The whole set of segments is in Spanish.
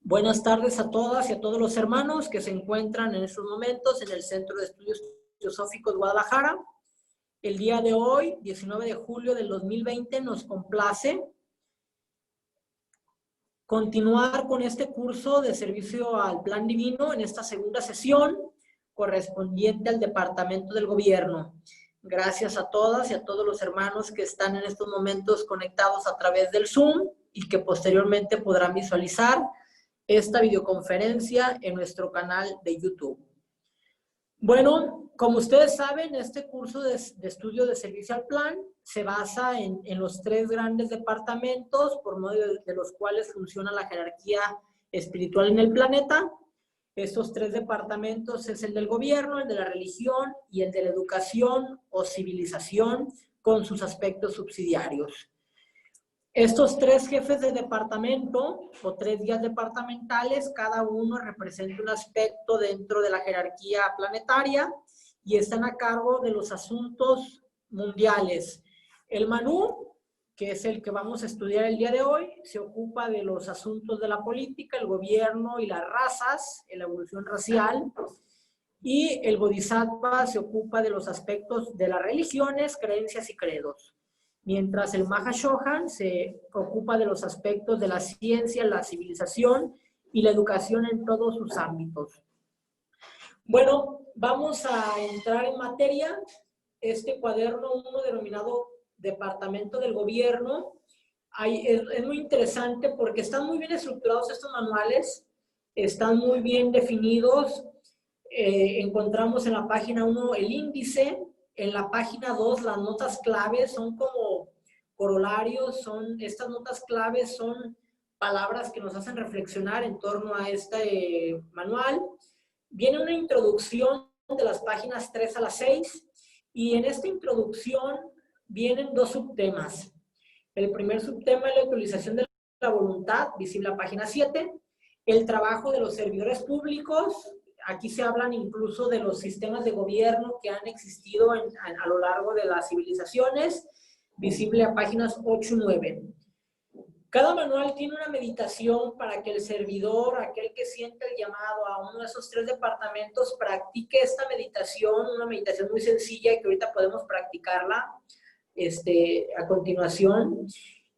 Buenas tardes a todas y a todos los hermanos que se encuentran en estos momentos en el Centro de Estudios Teosóficos Guadalajara. El día de hoy, 19 de julio del 2020, nos complace continuar con este curso de servicio al Plan Divino en esta segunda sesión correspondiente al Departamento del Gobierno. Gracias a todas y a todos los hermanos que están en estos momentos conectados a través del Zoom y que posteriormente podrán visualizar esta videoconferencia en nuestro canal de YouTube. Bueno, como ustedes saben, este curso de estudio de servicio al plan se basa en los tres grandes departamentos por medio de los cuales funciona la jerarquía espiritual en el planeta. Estos tres departamentos es el del gobierno, el de la religión y el de la educación o civilización con sus aspectos subsidiarios. Estos tres jefes de departamento o tres guías departamentales, cada uno representa un aspecto dentro de la jerarquía planetaria y están a cargo de los asuntos mundiales. El Manú, que es el que vamos a estudiar el día de hoy, se ocupa de los asuntos de la política, el gobierno y las razas, la evolución racial. Y el Bodhisattva se ocupa de los aspectos de las religiones, creencias y credos. Mientras el Mahashohan se ocupa de los aspectos de la ciencia, la civilización y la educación en todos sus ámbitos. Bueno, vamos a entrar en materia. Este cuaderno 1 denominado Departamento del Gobierno es muy interesante porque están muy bien estructurados estos manuales, están muy bien definidos. Encontramos en la página 1 el índice. En la página 2, las notas claves son como corolarios, estas notas claves son palabras que nos hacen reflexionar en torno a este manual. Viene una introducción de las páginas 3 a las 6 y en esta introducción vienen dos subtemas. El primer subtema es la utilización de la voluntad, visible en la página 7, el trabajo de los servidores públicos. Aquí se hablan incluso de los sistemas de gobierno que han existido a lo largo de las civilizaciones, visible a páginas 8 y 9. Cada manual tiene una meditación para que el servidor, aquel que siente el llamado a uno de esos tres departamentos, practique esta meditación, una meditación muy sencilla y que ahorita podemos practicarla a continuación,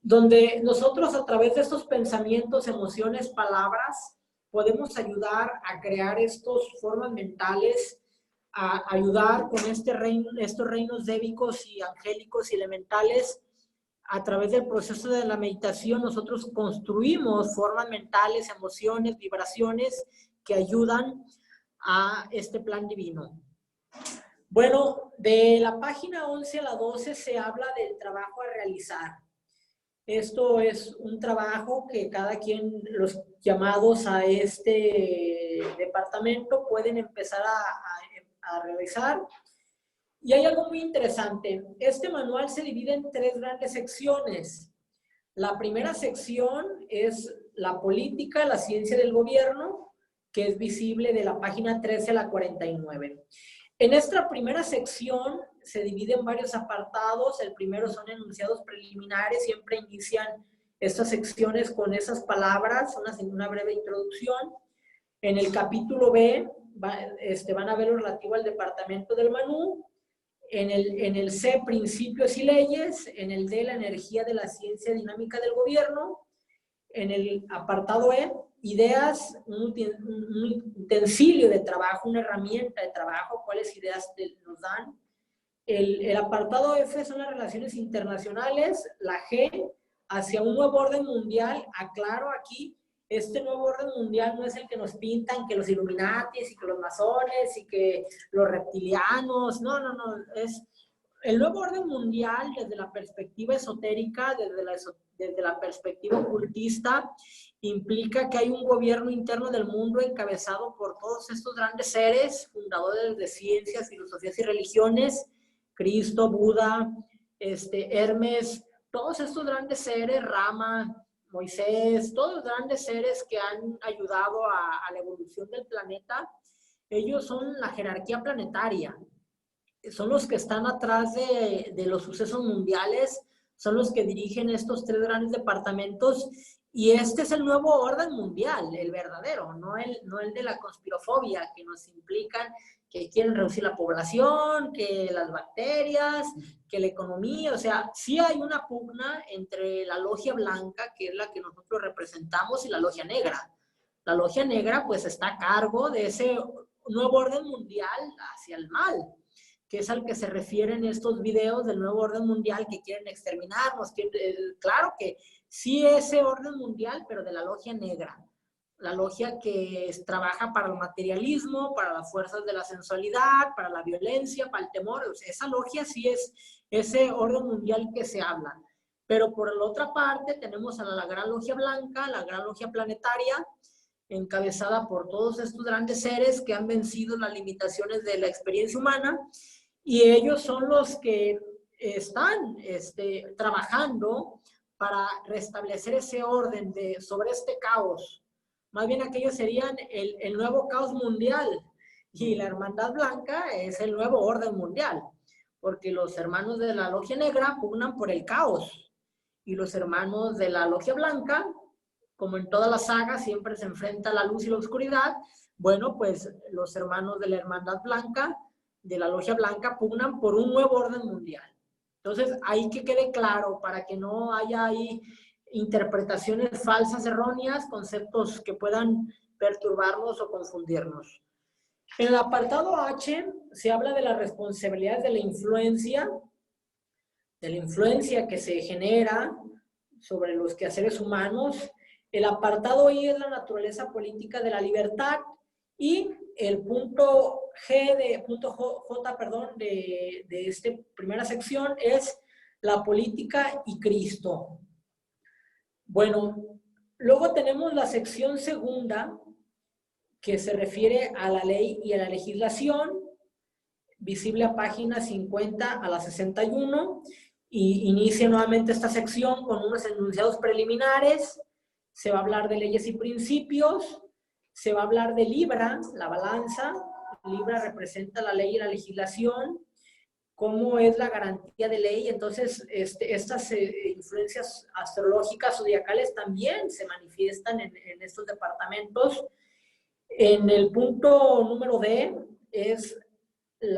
donde nosotros a través de estos pensamientos, emociones, palabras, podemos ayudar a crear estas formas mentales, a ayudar con estos reinos débicos y angélicos y elementales. A través del proceso de la meditación, nosotros construimos formas mentales, emociones, vibraciones que ayudan a este plan divino. Bueno, de la página 11 a la 12 se habla del trabajo a realizar. Esto es un trabajo que cada quien, los llamados a este departamento, pueden empezar a realizar. Y hay algo muy interesante. Este manual se divide en tres grandes secciones. La primera sección es la política, la ciencia del gobierno, que es visible de la página 13 a la 49. En esta primera sección se divide en varios apartados. El primero son enunciados preliminares, siempre inician estas secciones con esas palabras, una breve introducción. En el capítulo B van a ver lo relativo al departamento del Manú. En el C, principios y leyes. En el D, la energía de la ciencia dinámica del gobierno. En el apartado E, ideas, un utensilio de trabajo, una herramienta de trabajo, cuáles ideas nos dan. El apartado F son las relaciones internacionales. La G, hacia un nuevo orden mundial. Aclaro aquí, este nuevo orden mundial no es el que nos pintan, que los Illuminatis y que los masones y que los reptilianos. No. Es el nuevo orden mundial desde la perspectiva esotérica, desde la perspectiva ocultista, implica que hay un gobierno interno del mundo encabezado por todos estos grandes seres, fundadores de ciencias, filosofías y religiones, Cristo, Buda, Hermes, todos estos grandes seres, Rama, Moisés, todos los grandes seres que han ayudado a la evolución del planeta. Ellos son la jerarquía planetaria. Son los que están atrás de los sucesos mundiales, son los que dirigen estos tres grandes departamentos Y este es el nuevo orden mundial, el verdadero, no el de la conspirofobia, que nos implican que quieren reducir la población, que las bacterias, que la economía. O sea, sí hay una pugna entre la logia blanca, que es la que nosotros representamos, y la logia negra. La logia negra pues está a cargo de ese nuevo orden mundial hacia el mal, que es al que se refieren estos videos del nuevo orden mundial, que quieren exterminarnos. Claro que sí, ese orden mundial, pero de la logia negra. La logia que trabaja para el materialismo, para las fuerzas de la sensualidad, para la violencia, para el temor. O sea, esa logia sí es ese orden mundial que se habla. Pero por la otra parte tenemos a la gran logia blanca, la gran logia planetaria, encabezada por todos estos grandes seres que han vencido las limitaciones de la experiencia humana, y ellos son los que están trabajando para restablecer ese orden sobre este caos. Más bien aquellos serían el nuevo caos mundial, y la Hermandad Blanca es el nuevo orden mundial, porque los hermanos de la Logia Negra pugnan por el caos, y los hermanos de la Logia Blanca, como en todas las sagas, siempre se enfrenta la luz y la oscuridad. Bueno, pues los hermanos de la Hermandad Blanca, de la Logia Blanca, pugnan por un nuevo orden mundial. Entonces, ahí que quede claro, para que no haya ahí interpretaciones falsas, erróneas, conceptos que puedan perturbarnos o confundirnos. En el apartado H se habla de las responsabilidades de la influencia que se genera sobre los quehaceres humanos. El apartado I es la naturaleza política de la libertad, y el punto J, de esta primera sección es la política y Cristo. Bueno, luego tenemos la sección segunda, que se refiere a la ley y a la legislación, visible a páginas 50 a la 61, y inicia nuevamente esta sección con unos enunciados preliminares. Se va a hablar de leyes y principios, se va a hablar de Libra, la balanza. Libra representa la ley y la legislación, cómo es la garantía de ley. Entonces, estas influencias astrológicas zodiacales también se manifiestan en estos departamentos. En el punto número D es de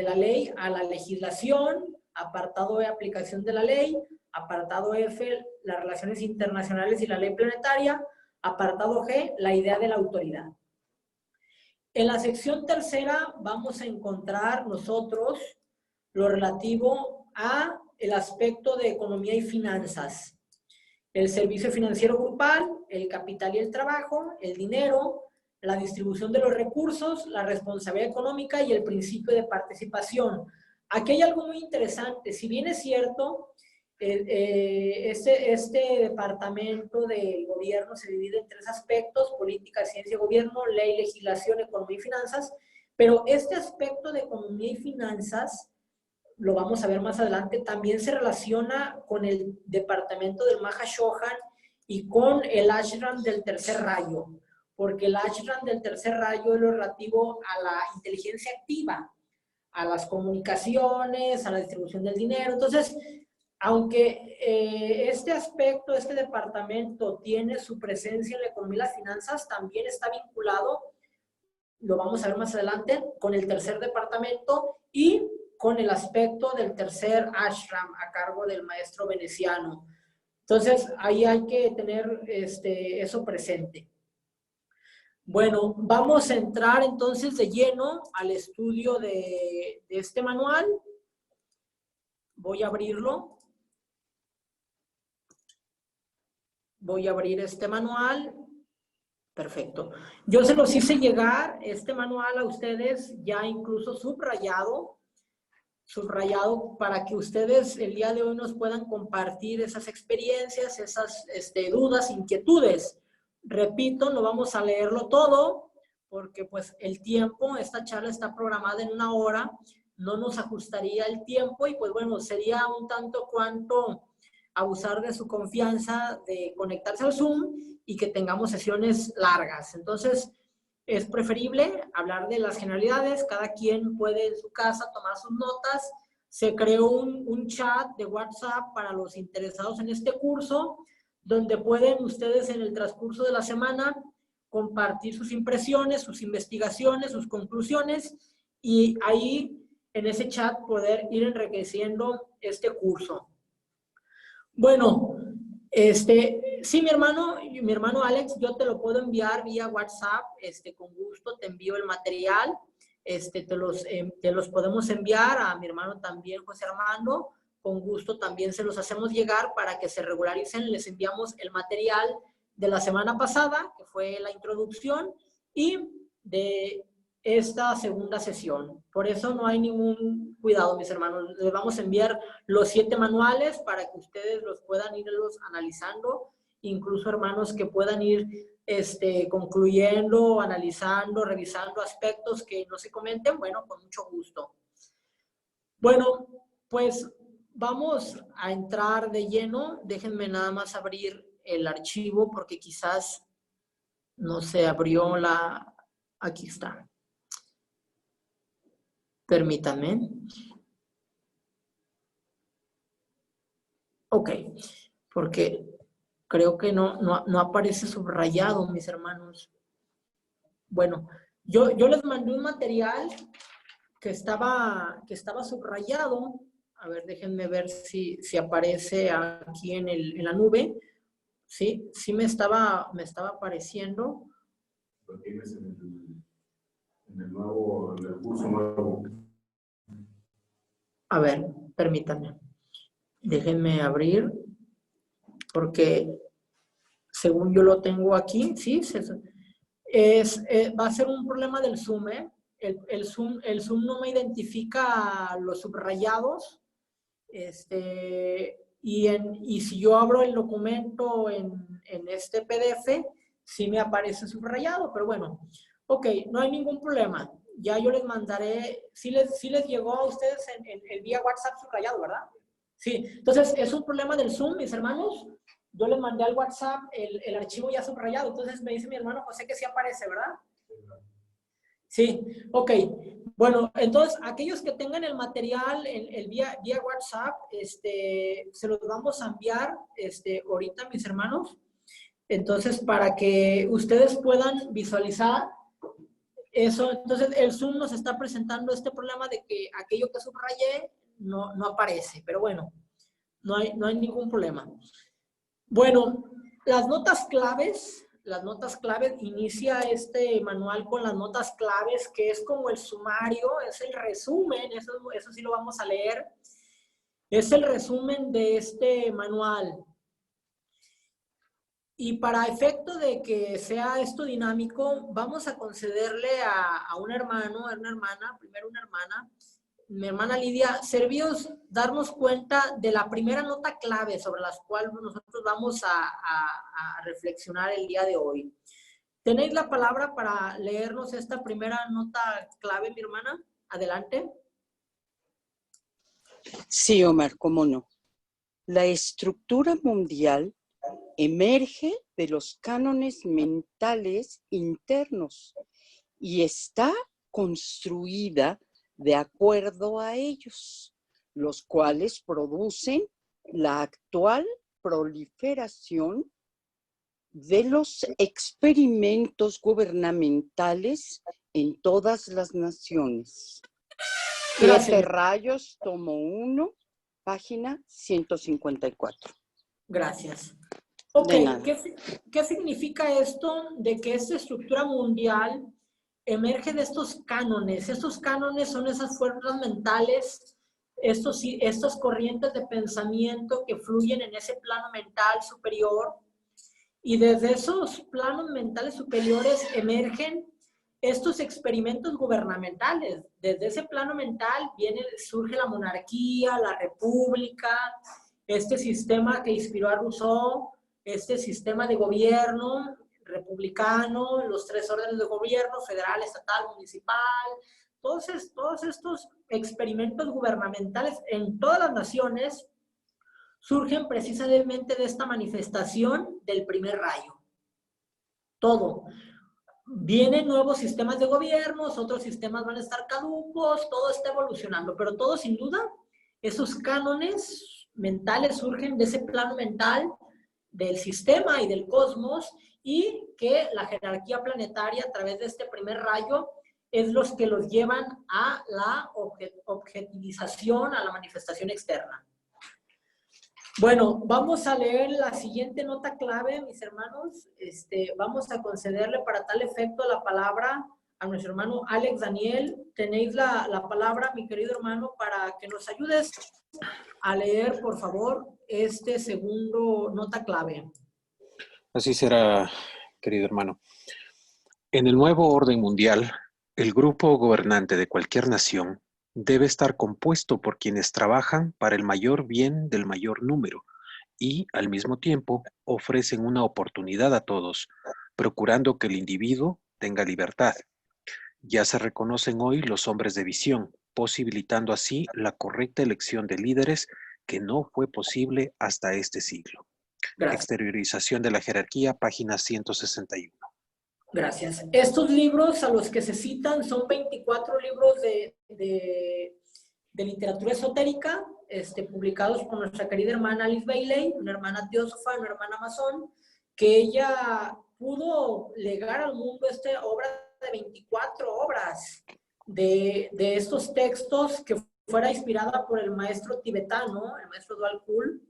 la ley a la legislación, apartado E, aplicación de la ley, apartado F, las relaciones internacionales y la ley planetaria, apartado G, la idea de la autoridad. En la sección tercera vamos a encontrar nosotros lo relativo a el aspecto de economía y finanzas, el servicio financiero grupal, el capital y el trabajo, el dinero, la distribución de los recursos, la responsabilidad económica y el principio de participación. Aquí hay algo muy interesante. Si bien es cierto, este departamento del gobierno se divide en tres aspectos: política, ciencia, gobierno, ley, legislación, economía y finanzas, pero este aspecto de economía y finanzas, lo vamos a ver más adelante, también se relaciona con el departamento del Mahashohan y con el ashram del tercer rayo, porque el ashram del tercer rayo es lo relativo a la inteligencia activa, a las comunicaciones, a la distribución del dinero. Entonces, aunque este aspecto, este departamento tiene su presencia en la economía y las finanzas, también está vinculado, lo vamos a ver más adelante, con el tercer departamento y con el aspecto del tercer ashram a cargo del maestro veneciano. Entonces, ahí hay que tener eso presente. Bueno, vamos a entrar entonces de lleno al estudio de este manual. Voy a abrirlo. Voy a abrir este manual. Perfecto. Yo se los hice llegar, este manual, a ustedes ya incluso subrayado para que ustedes el día de hoy nos puedan compartir esas experiencias, esas dudas, inquietudes. Repito, no vamos a leerlo todo porque pues el tiempo, esta charla está programada en 1 hora, no nos ajustaría el tiempo y pues bueno, sería un tanto cuanto abusar de su confianza de conectarse al Zoom y que tengamos sesiones largas. Entonces, es preferible hablar de las generalidades, cada quien puede en su casa tomar sus notas. Se creó un chat de WhatsApp para los interesados en este curso, donde pueden ustedes en el transcurso de la semana compartir sus impresiones, sus investigaciones, sus conclusiones, y ahí en ese chat poder ir enriqueciendo este curso. Bueno, sí, mi hermano Alex, yo te lo puedo enviar vía WhatsApp, con gusto te envío el material, te los podemos enviar a mi hermano también, José Armando, con gusto también se los hacemos llegar para que se regularicen, les enviamos el material de la semana pasada, que fue la introducción, y de esta segunda sesión. Por eso no hay ningún cuidado, mis hermanos. Les vamos a enviar los 7 manuales para que ustedes los puedan irlos analizando, incluso hermanos que puedan ir concluyendo, analizando, revisando aspectos que no se comenten, bueno, con mucho gusto. Bueno, pues vamos a entrar de lleno. Déjenme nada más abrir el archivo porque quizás no se abrió la... Aquí está. Permítanme. Ok, porque creo que no aparece subrayado, mis hermanos. Bueno, yo les mandé un material que estaba subrayado. A ver, déjenme ver si aparece aquí en la nube. Sí, sí me estaba apareciendo. Lo tienes en el curso nuevo. A ver, permítanme. Déjenme abrir, porque según yo lo tengo aquí, sí, va a ser un problema del Zoom, ¿eh? El Zoom no me identifica los subrayados, y si yo abro el documento en este PDF, sí me aparece subrayado, pero bueno, ok, no hay ningún problema. Ya yo les mandaré, sí les llegó a ustedes en vía WhatsApp subrayado, ¿verdad? Sí, entonces es un problema del Zoom, mis hermanos. Yo les mandé al WhatsApp el archivo ya subrayado, entonces me dice mi hermano José que sí aparece, ¿verdad? Sí, ok. Bueno, entonces aquellos que tengan el material vía WhatsApp, se los vamos a enviar ahorita, mis hermanos. Entonces, para que ustedes puedan visualizar eso. Entonces, el Zoom nos está presentando este problema de que aquello que subrayé no aparece, pero bueno, no hay ningún problema. Bueno, las notas claves, inicia este manual con las notas claves, que es como el sumario, es el resumen, eso sí lo vamos a leer, es el resumen de este manual. Y para efecto de que sea esto dinámico, vamos a concederle a un hermano, a una hermana, primero una hermana, mi hermana Lidia, servios darnos cuenta de la primera nota clave sobre las cuales nosotros vamos a reflexionar el día de hoy. ¿Tenéis la palabra para leernos esta primera nota clave, mi hermana? Adelante. Sí, Omar, cómo no. La estructura mundial emerge de los cánones mentales internos y está construida de acuerdo a ellos, los cuales producen la actual proliferación de los experimentos gubernamentales en todas las naciones. Siete rayos, tomo 1, página 154. Gracias. Ok, ¿qué significa esto de que esta estructura mundial emerge de estos cánones? Estos cánones son esas fuerzas mentales, estas corrientes de pensamiento que fluyen en ese plano mental superior, y desde esos planos mentales superiores emergen estos experimentos gubernamentales. Desde ese plano mental surge la monarquía, la república, este sistema que inspiró a Rousseau, este sistema de gobierno republicano, los 3 órdenes de gobierno, federal, estatal, municipal, todos estos experimentos gubernamentales en todas las naciones surgen precisamente de esta manifestación del primer rayo. Todo. Vienen nuevos sistemas de gobiernos, otros sistemas van a estar caducos, todo está evolucionando, pero todo sin duda, esos cánones mentales surgen de ese plano mental del sistema y del cosmos, y que la jerarquía planetaria a través de este primer rayo es los que los llevan a la objetivización, a la manifestación externa. Bueno, vamos a leer la siguiente nota clave, mis hermanos. Vamos a concederle para tal efecto la palabra a nuestro hermano Alex Daniel. Tenéis la palabra, mi querido hermano, para que nos ayudes a leer, por favor, este segundo nota clave. Así será, querido hermano. En el nuevo orden mundial, el grupo gobernante de cualquier nación debe estar compuesto por quienes trabajan para el mayor bien del mayor número y, al mismo tiempo, ofrecen una oportunidad a todos, procurando que el individuo tenga libertad. Ya se reconocen hoy los hombres de visión, posibilitando así la correcta elección de líderes que no fue posible hasta este siglo. Gracias. Exteriorización de la jerarquía, página 161. Gracias. Estos libros a los que se citan son 24 libros de literatura esotérica, publicados por nuestra querida hermana Alice Bailey, una hermana teósofa, una hermana masón, que ella pudo legar al mundo esta obra de 24 obras de estos textos que fuera inspirada por el maestro tibetano, el maestro Dwal Kul,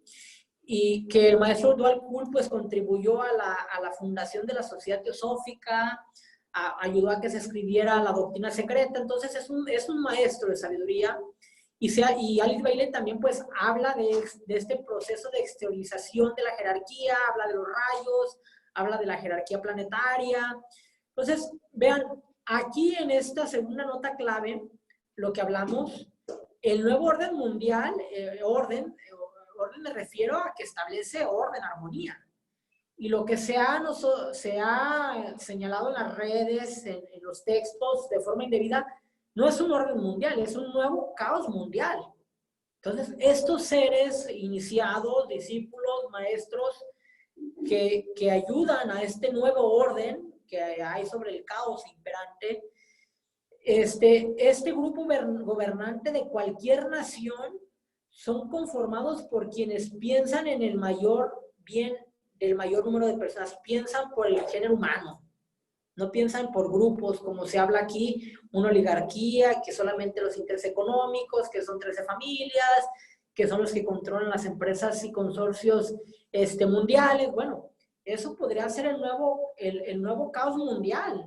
y que el maestro Dwal Kul pues contribuyó a la fundación de la Sociedad Teosófica, ayudó a que se escribiera la Doctrina Secreta. Entonces es un maestro de sabiduría, y Alice Bailey también pues habla de este proceso de exteriorización de la jerarquía, habla de los rayos, habla de la jerarquía planetaria. Entonces, vean, aquí en esta segunda nota clave, lo que hablamos, el nuevo orden mundial, orden me refiero a que establece orden, armonía. Y lo que se ha señalado en las redes, en los textos, de forma indebida, no es un orden mundial, es un nuevo caos mundial. Entonces, estos seres iniciados, discípulos, maestros, que ayudan a este nuevo orden que hay sobre el caos imperante, este grupo gobernante de cualquier nación son conformados por quienes piensan en el mayor bien del mayor número de personas, piensan por el género humano, no piensan por grupos, como se habla aquí, una oligarquía, que solamente los intereses económicos, que son 13 familias, que son los que controlan las empresas y consorcios mundiales. Bueno, eso podría ser el nuevo caos mundial.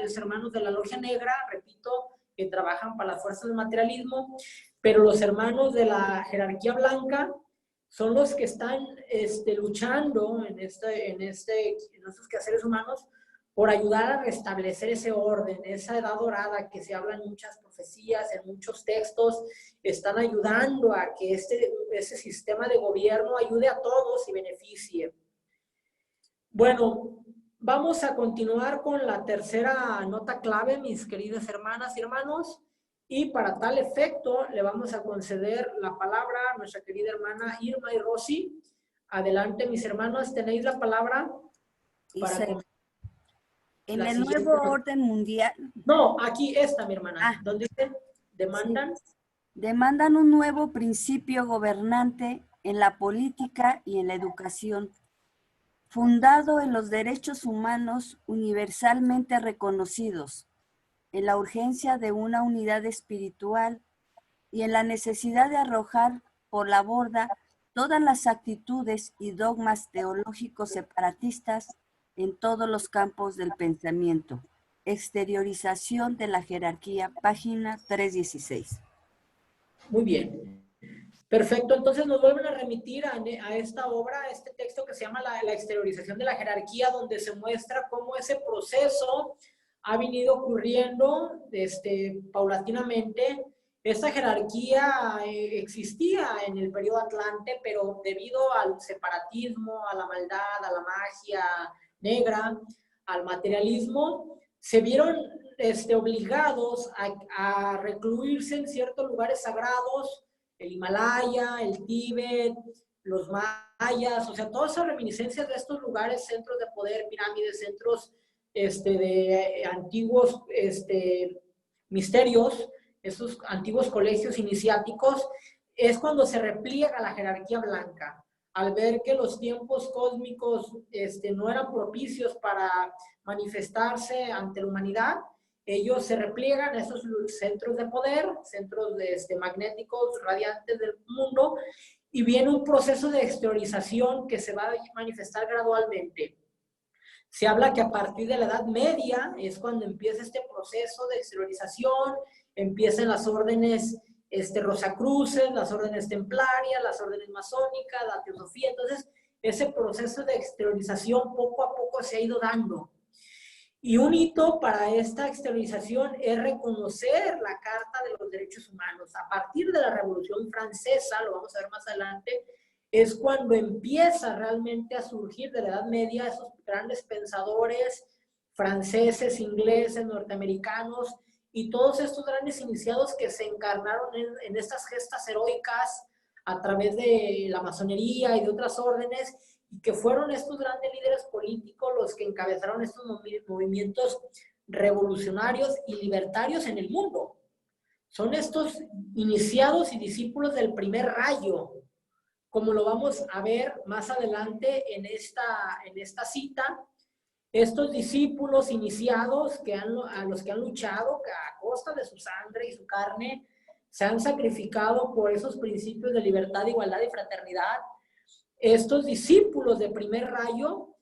Los hermanos de la Logia Negra, repito, que trabajan para las fuerzas del materialismo, pero los hermanos de la jerarquía blanca son los que están luchando en estos quehaceres humanos por ayudar a restablecer ese orden, esa edad dorada que se habla en muchas profecías, en muchos textos, están ayudando a que ese sistema de gobierno ayude a todos y beneficie. Bueno, vamos a continuar con la tercera nota clave, mis queridas hermanas y hermanos, y para tal efecto le vamos a conceder la palabra a nuestra querida hermana Irma y Rosy. Adelante, mis hermanos, tenéis la palabra. En el nuevo orden mundial. No, aquí está, mi hermana. Ah. ¿Dónde dice? Demandan. Sí. Demandan un nuevo principio gobernante en la política y en la educación, fundado en los derechos humanos universalmente reconocidos, en la urgencia de una unidad espiritual y en la necesidad de arrojar por la borda todas las actitudes y dogmas teológicos separatistas en todos los campos del pensamiento. Exteriorización de la jerarquía, página 316. Muy bien. Perfecto, entonces nos vuelven a remitir a esta obra, a este texto que se llama la exteriorización de la jerarquía, donde se muestra cómo ese proceso ha venido ocurriendo paulatinamente. Esta jerarquía existía en el periodo Atlante, pero debido al separatismo, a la maldad, a la magia negra, al materialismo, se vieron obligados a recluirse en ciertos lugares sagrados, el Himalaya, el Tíbet, los mayas, o sea, todas esas reminiscencias de estos lugares, centros de poder, pirámides, centros de antiguos misterios, esos antiguos colegios iniciáticos, es cuando se repliega la jerarquía blanca al ver que los tiempos cósmicos no eran propicios para manifestarse ante la humanidad, ellos se repliegan a esos centros de poder, centros magnéticos radiantes del mundo, y viene un proceso de exteriorización que se va a manifestar gradualmente. Se habla que a partir de la Edad Media es cuando empieza este proceso de exteriorización, empiezan las órdenes Rosacruces, las órdenes templarias, las órdenes masónicas, la teosofía. Entonces, ese proceso de exteriorización poco a poco se ha ido dando. Y un hito para esta exteriorización es reconocer la Carta de los Derechos Humanos. A partir de la Revolución Francesa, lo vamos a ver más adelante, es cuando empieza realmente a surgir de la Edad Media esos grandes pensadores franceses, ingleses, norteamericanos, y todos estos grandes iniciados que se encarnaron en estas gestas heroicas a través de la masonería y de otras órdenes, y que fueron estos grandes líderes políticos los que encabezaron estos movimientos revolucionarios y libertarios en el mundo. Son estos iniciados y discípulos del primer rayo, como lo vamos a ver más adelante en esta cita. Estos discípulos iniciados a los que han luchado a costa de su sangre y su carne, se han sacrificado por esos principios de libertad, igualdad y fraternidad. Estos discípulos de primer rayo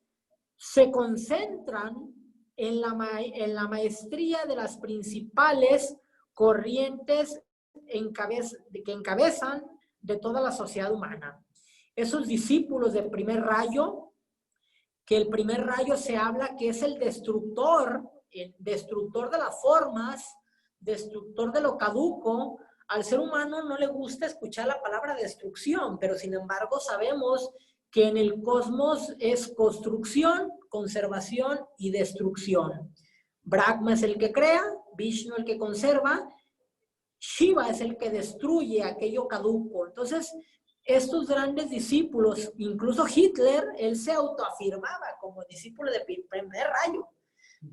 se concentran en la maestría de las principales corrientes que encabezan de toda la sociedad humana. Esos discípulos del primer rayo, que el primer rayo se habla que es el destructor de las formas, destructor de lo caduco. Al ser humano no le gusta escuchar la palabra destrucción, pero sin embargo sabemos que en el cosmos es construcción, conservación y destrucción. Brahma es el que crea, Vishnu el que conserva, Shiva es el que destruye aquello caduco. Entonces, estos grandes discípulos, incluso Hitler, él se autoafirmaba como discípulo de primer rayo,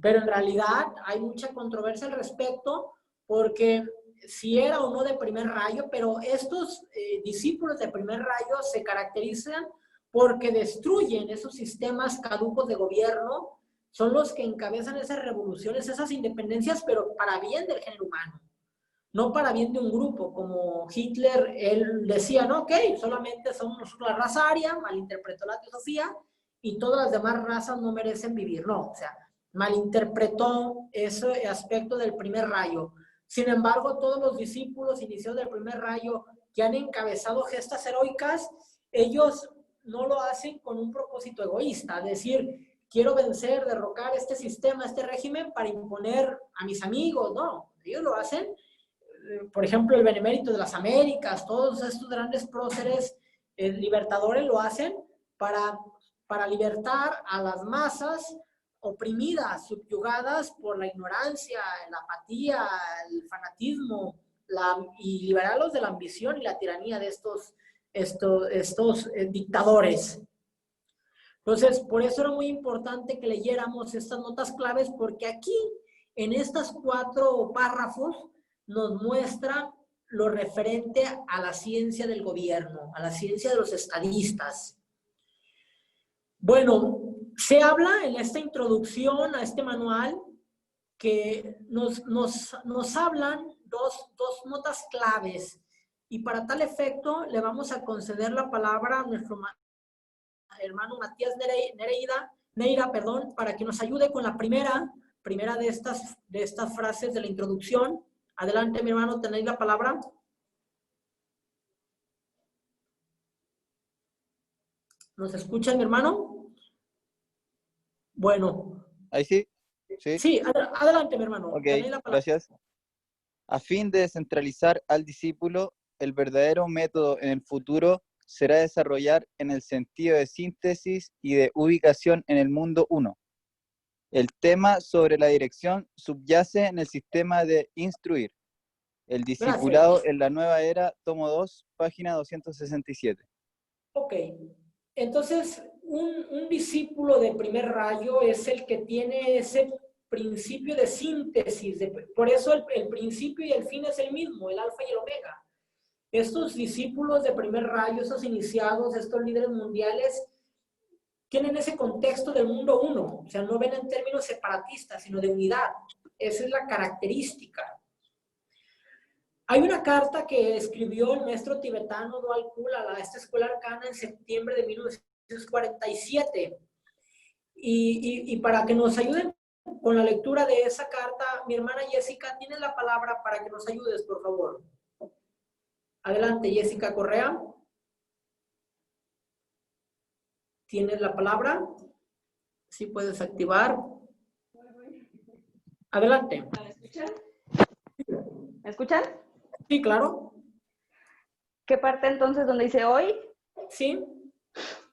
pero en realidad hay mucha controversia al respecto, porque si era o no de primer rayo, pero estos discípulos de primer rayo se caracterizan porque destruyen esos sistemas caducos de gobierno, son los que encabezan esas revoluciones, esas independencias, pero para bien del género humano, no para bien de un grupo. Como Hitler, él decía, no, ok, solamente somos nosotros la raza aria, malinterpretó la teosofía, y todas las demás razas no merecen vivir, no, o sea, malinterpretó ese aspecto del primer rayo. Sin embargo, todos los discípulos iniciados del primer rayo que han encabezado gestas heroicas, ellos no lo hacen con un propósito egoísta, es decir, quiero vencer, derrocar este sistema, este régimen para imponer a mis amigos, no, ellos lo hacen. Por ejemplo, el Benemérito de las Américas, todos estos grandes próceres libertadores lo hacen para libertar a las masas oprimidas, subyugadas por la ignorancia, la apatía, el fanatismo, y liberarlos de la ambición y la tiranía de estos dictadores. Entonces, por eso era muy importante que leyéramos estas notas claves, porque aquí, en estos 4 párrafos, nos muestra lo referente a la ciencia del gobierno, a la ciencia de los estadistas. Bueno, se habla en esta introducción a este manual que nos hablan dos notas claves, y para tal efecto le vamos a conceder la palabra a nuestro hermano Matías Neira, para que nos ayude con la primera de estas frases de la introducción. Adelante, mi hermano, tenéis la palabra. ¿Nos escucha, mi hermano? Bueno. Ahí sí. Sí, adelante, mi hermano. Ok, gracias. A fin de descentralizar al discípulo, el verdadero método en el futuro será desarrollar en el sentido de síntesis y de ubicación en el mundo 1. El tema sobre la dirección subyace en el sistema de instruir. El discipulado Gracias. En la nueva era, tomo 2, página 267. Ok, entonces un discípulo de primer rayo es el que tiene ese principio de síntesis, por eso el principio y el fin es el mismo, el alfa y el omega. Estos discípulos de primer rayo, estos iniciados, estos líderes mundiales, tienen ese contexto del mundo uno. O sea, no ven en términos separatistas, sino de unidad. Esa es la característica. Hay una carta que escribió el maestro tibetano Dwal Kul a esta escuela arcana en septiembre de 1947. Y para que nos ayuden con la lectura de esa carta, mi hermana Jessica, tienes la palabra para que nos ayudes, por favor. Adelante, Jessica Correa. ¿Tienes la palabra? Sí, puedes activar. Adelante. ¿Me escuchan? ¿Me escuchan? Sí, claro. ¿Qué parte entonces donde dice hoy? Sí.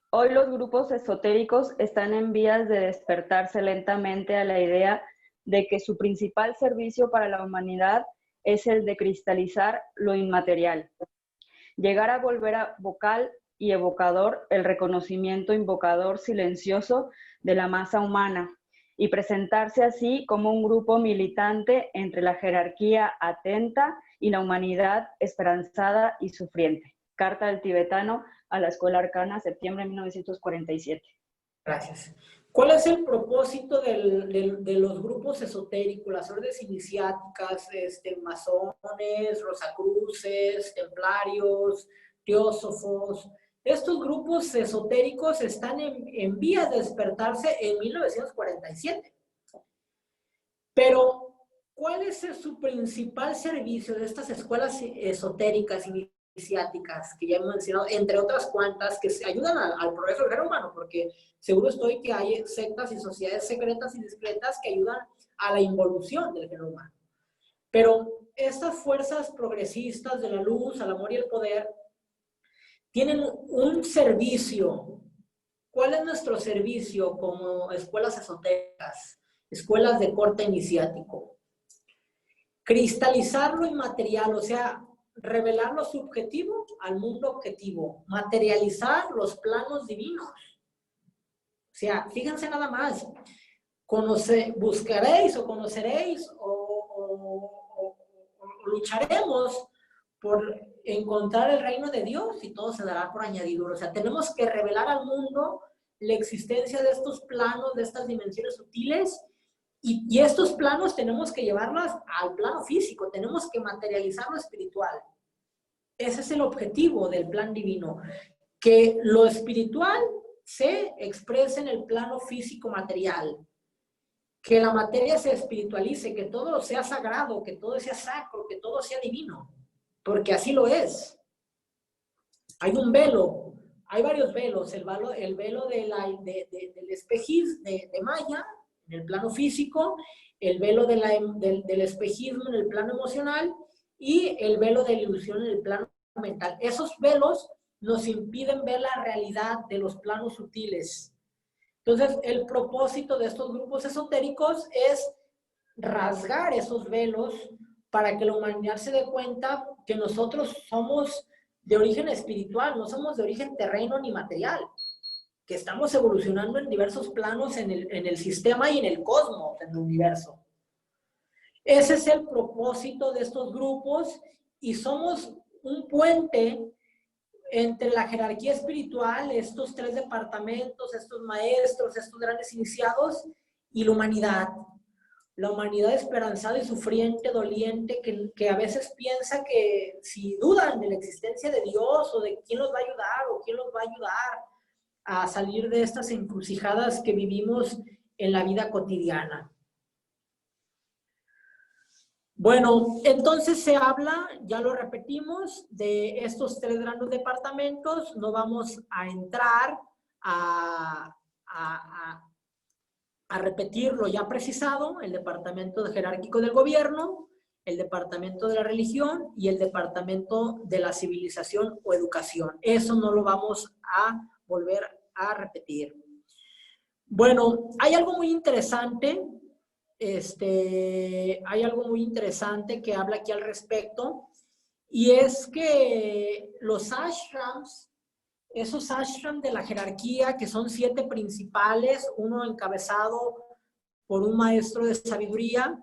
Hoy los grupos esotéricos están en vías de despertarse lentamente a la idea de que su principal servicio para la humanidad es el de cristalizar lo inmaterial. Llegar a volver a vocal y evocador el reconocimiento invocador silencioso de la masa humana y presentarse así como un grupo militante entre la jerarquía atenta y la humanidad esperanzada y sufriente. Carta del tibetano a la Escuela Arcana, septiembre de 1947. Gracias. ¿Cuál es el propósito de los grupos esotéricos, las órdenes iniciáticas, masones, rosacruces, templarios, teósofos? Estos grupos esotéricos están en vías de despertarse en 1947. Pero, ¿cuál es su principal servicio de estas escuelas esotéricas iniciáticas que ya hemos mencionado, entre otras cuantas, que ayudan al progreso del género humano? Porque seguro estoy que hay sectas y sociedades secretas y discretas que ayudan a la involución del género humano. Pero estas fuerzas progresistas de la luz, al amor y el poder, tienen un servicio. ¿Cuál es nuestro servicio como escuelas esotéricas, escuelas de corte iniciático? Cristalizar lo inmaterial, o sea, revelar lo subjetivo al mundo objetivo, materializar los planos divinos. O sea, fíjense nada más, buscaréis o conoceréis o lucharemos por encontrar el reino de Dios y todo se dará por añadidura. O sea, tenemos que revelar al mundo la existencia de estos planos, de estas dimensiones sutiles, y estos planos tenemos que llevarlos al plano físico, tenemos que materializar lo espiritual. Ese es el objetivo del plan divino, que lo espiritual se exprese en el plano físico material, que la materia se espiritualice, que todo sea sagrado, que todo sea sacro, que todo sea divino, porque así lo es. Hay un velo, hay varios velos, el velo del espejismo de Maya, en el plano físico, el velo del espejismo en el plano emocional y el velo de la ilusión en el plano mental. Esos velos nos impiden ver la realidad de los planos sutiles. Entonces, el propósito de estos grupos esotéricos es rasgar esos velos para que la humanidad se dé cuenta que nosotros somos de origen espiritual, no somos de origen terreno ni material, que estamos evolucionando en diversos planos en el sistema y en el cosmos, en el universo. Ese es el propósito de estos grupos y somos un puente entre la jerarquía espiritual, estos tres departamentos, estos maestros, estos grandes iniciados y la humanidad. La humanidad esperanzada y sufriente, doliente, que a veces piensa que si dudan de la existencia de Dios o de quién los va a ayudar o quién los va a ayudar a salir de estas encrucijadas que vivimos en la vida cotidiana. Bueno, entonces se habla, ya lo repetimos, de estos tres grandes departamentos. No vamos a entrar a repetir lo ya precisado: el departamento jerárquico del gobierno, el departamento de la religión y el departamento de la civilización o educación. Eso no lo vamos a volver a repetir. Bueno, hay algo muy interesante. Hay algo muy interesante que habla aquí al respecto, y es que los ashrams, esos ashrams de la jerarquía, que son 7 principales, uno encabezado por un maestro de sabiduría,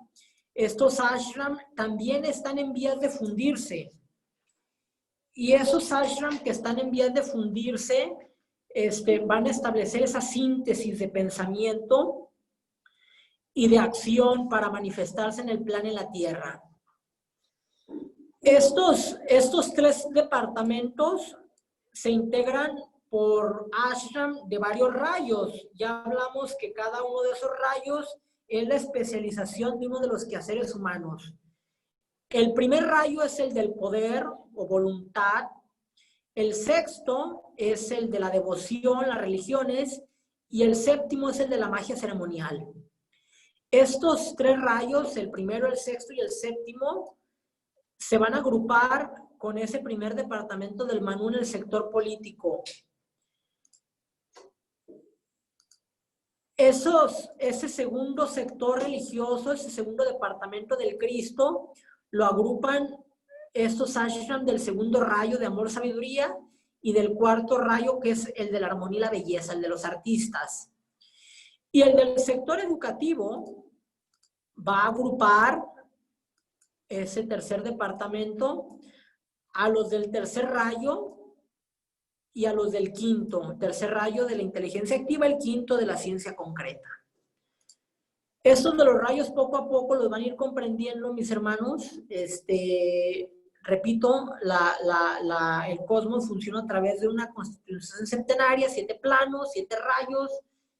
estos ashrams también están en vías de fundirse. Y esos ashram que están en vías de fundirse van a establecer esa síntesis de pensamiento y de acción para manifestarse en el plan en la tierra. Estos 3 departamentos se integran por ashram de varios rayos. Ya hablamos que cada uno de esos rayos es la especialización de uno de los quehaceres humanos. El primer rayo es el del poder o voluntad. El 6º es el de la devoción, las religiones. Y el 7º es el de la magia ceremonial. Estos 3 rayos, el primero, el 6º y el 7º, se van a agrupar con ese primer departamento del Manú en el sector político. Ese segundo sector religioso, ese segundo departamento del Cristo, lo agrupan estos ashram del segundo rayo de amor, sabiduría, y del 4º rayo, que es el de la armonía y la belleza, el de los artistas. Y el del sector educativo va a agrupar ese tercer departamento a los del tercer rayo y a los del 5º. Tercer rayo de la inteligencia activa, el 5º de la ciencia concreta. Estos de los rayos poco a poco los van a ir comprendiendo, mis hermanos. Repito, el cosmos funciona a través de una constitución septenaria, 7 planos, 7 rayos,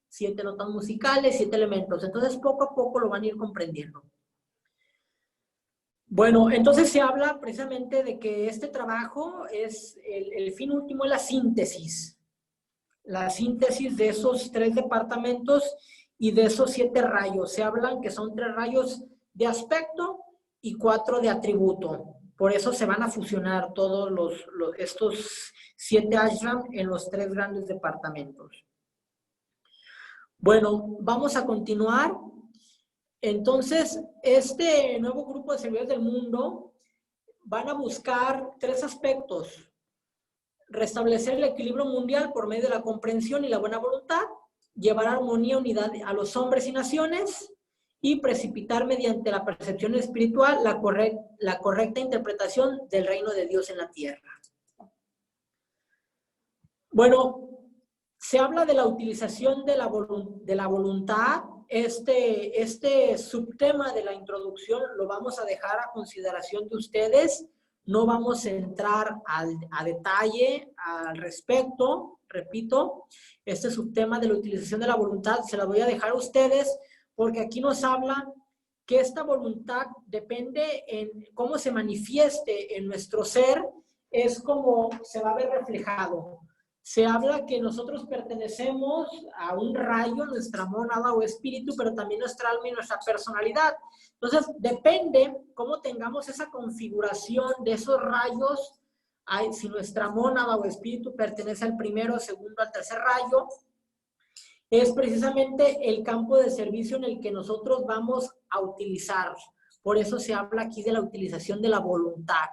7 notas musicales, 7 elementos. Entonces, poco a poco lo van a ir comprendiendo. Bueno, entonces se habla precisamente de que este trabajo es, el fin último es la síntesis. La síntesis de esos 3 departamentos y de esos 7 rayos. Se hablan que son 3 rayos de aspecto y 4 de atributo. Por eso se van a fusionar todos estos 7 ashram en los 3 grandes departamentos. Bueno, vamos a continuar. Entonces, este nuevo grupo de servidores del mundo van a buscar 3 aspectos. Restablecer el equilibrio mundial por medio de la comprensión y la buena voluntad, llevar armonía y unidad a los hombres y naciones, y precipitar mediante la percepción espiritual la correcta interpretación del reino de Dios en la tierra. Bueno, se habla de la utilización de la voluntad. Este subtema de la introducción lo vamos a dejar a consideración de ustedes. No vamos a entrar a detalle al respecto. Repito, este subtema de la utilización de la voluntad se la voy a dejar a ustedes, porque aquí nos habla que esta voluntad depende en cómo se manifieste en nuestro ser, es como se va a ver reflejado. Se habla que nosotros pertenecemos a un rayo, nuestra mónada o espíritu, pero también nuestra alma y nuestra personalidad. Entonces, depende cómo tengamos esa configuración de esos rayos, si nuestra mónada o espíritu pertenece al primero, al segundo, al tercer rayo, es precisamente el campo de servicio en el que nosotros vamos a utilizar. Por eso se habla aquí de la utilización de la voluntad.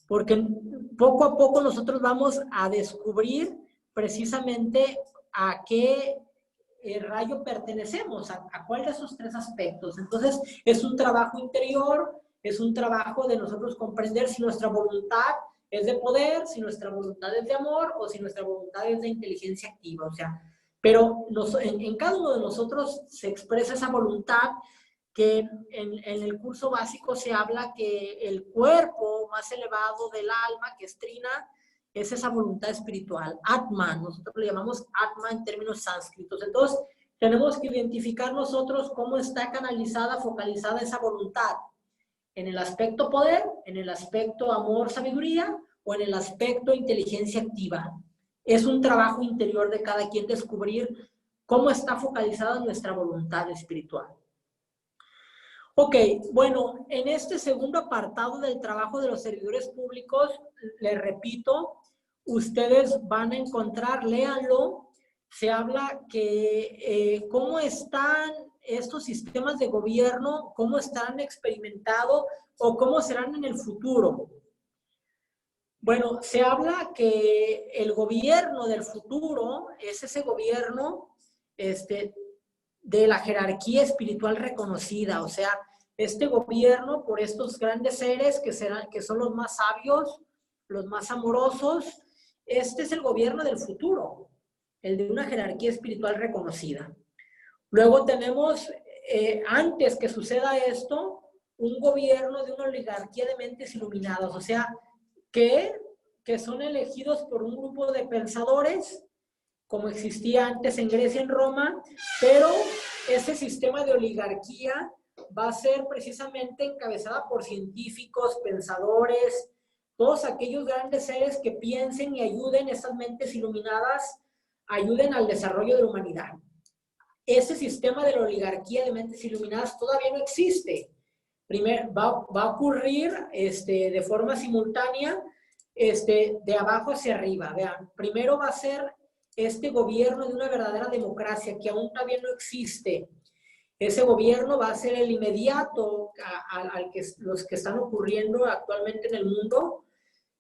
Porque poco a poco nosotros vamos a descubrir precisamente a qué rayo pertenecemos, a cuál de esos 3 aspectos. Entonces, es un trabajo interior, es un trabajo de nosotros comprender si nuestra voluntad es de poder, si nuestra voluntad es de amor o si nuestra voluntad es de inteligencia activa. O sea, pero en cada uno de nosotros se expresa esa voluntad, que en el curso básico se habla que el cuerpo más elevado del alma, que es Trina, es esa voluntad espiritual, Atma. Nosotros le llamamos Atma en términos sánscritos. Entonces, tenemos que identificar nosotros cómo está canalizada, focalizada esa voluntad. En el aspecto poder, en el aspecto amor, sabiduría, o en el aspecto inteligencia activa. Es un trabajo interior de cada quien descubrir cómo está focalizada nuestra voluntad espiritual. Ok, bueno, en este segundo apartado del trabajo de los servidores públicos, les repito, ustedes van a encontrar, léanlo, se habla que cómo están estos sistemas de gobierno, cómo están experimentados o cómo serán en el futuro. Bueno, se habla que el gobierno del futuro es ese gobierno de la jerarquía espiritual reconocida, o sea, este gobierno por estos grandes seres que son los más sabios, los más amorosos. Este es el gobierno del futuro, el de una jerarquía espiritual reconocida. Luego tenemos, antes que suceda esto, un gobierno de una oligarquía de mentes iluminadas, o sea, que son elegidos por un grupo de pensadores, como existía antes en Grecia, en Roma, pero ese sistema de oligarquía va a ser precisamente encabezada por científicos, pensadores, todos aquellos grandes seres que piensen y ayuden, estas mentes iluminadas, ayuden al desarrollo de la humanidad. Ese sistema de la oligarquía de mentes iluminadas todavía no existe. Primero, va a ocurrir de forma simultánea, de abajo hacia arriba. Vean, primero va a ser este gobierno de una verdadera democracia que aún todavía no existe. Ese gobierno va a ser el inmediato al que los que están ocurriendo actualmente en el mundo.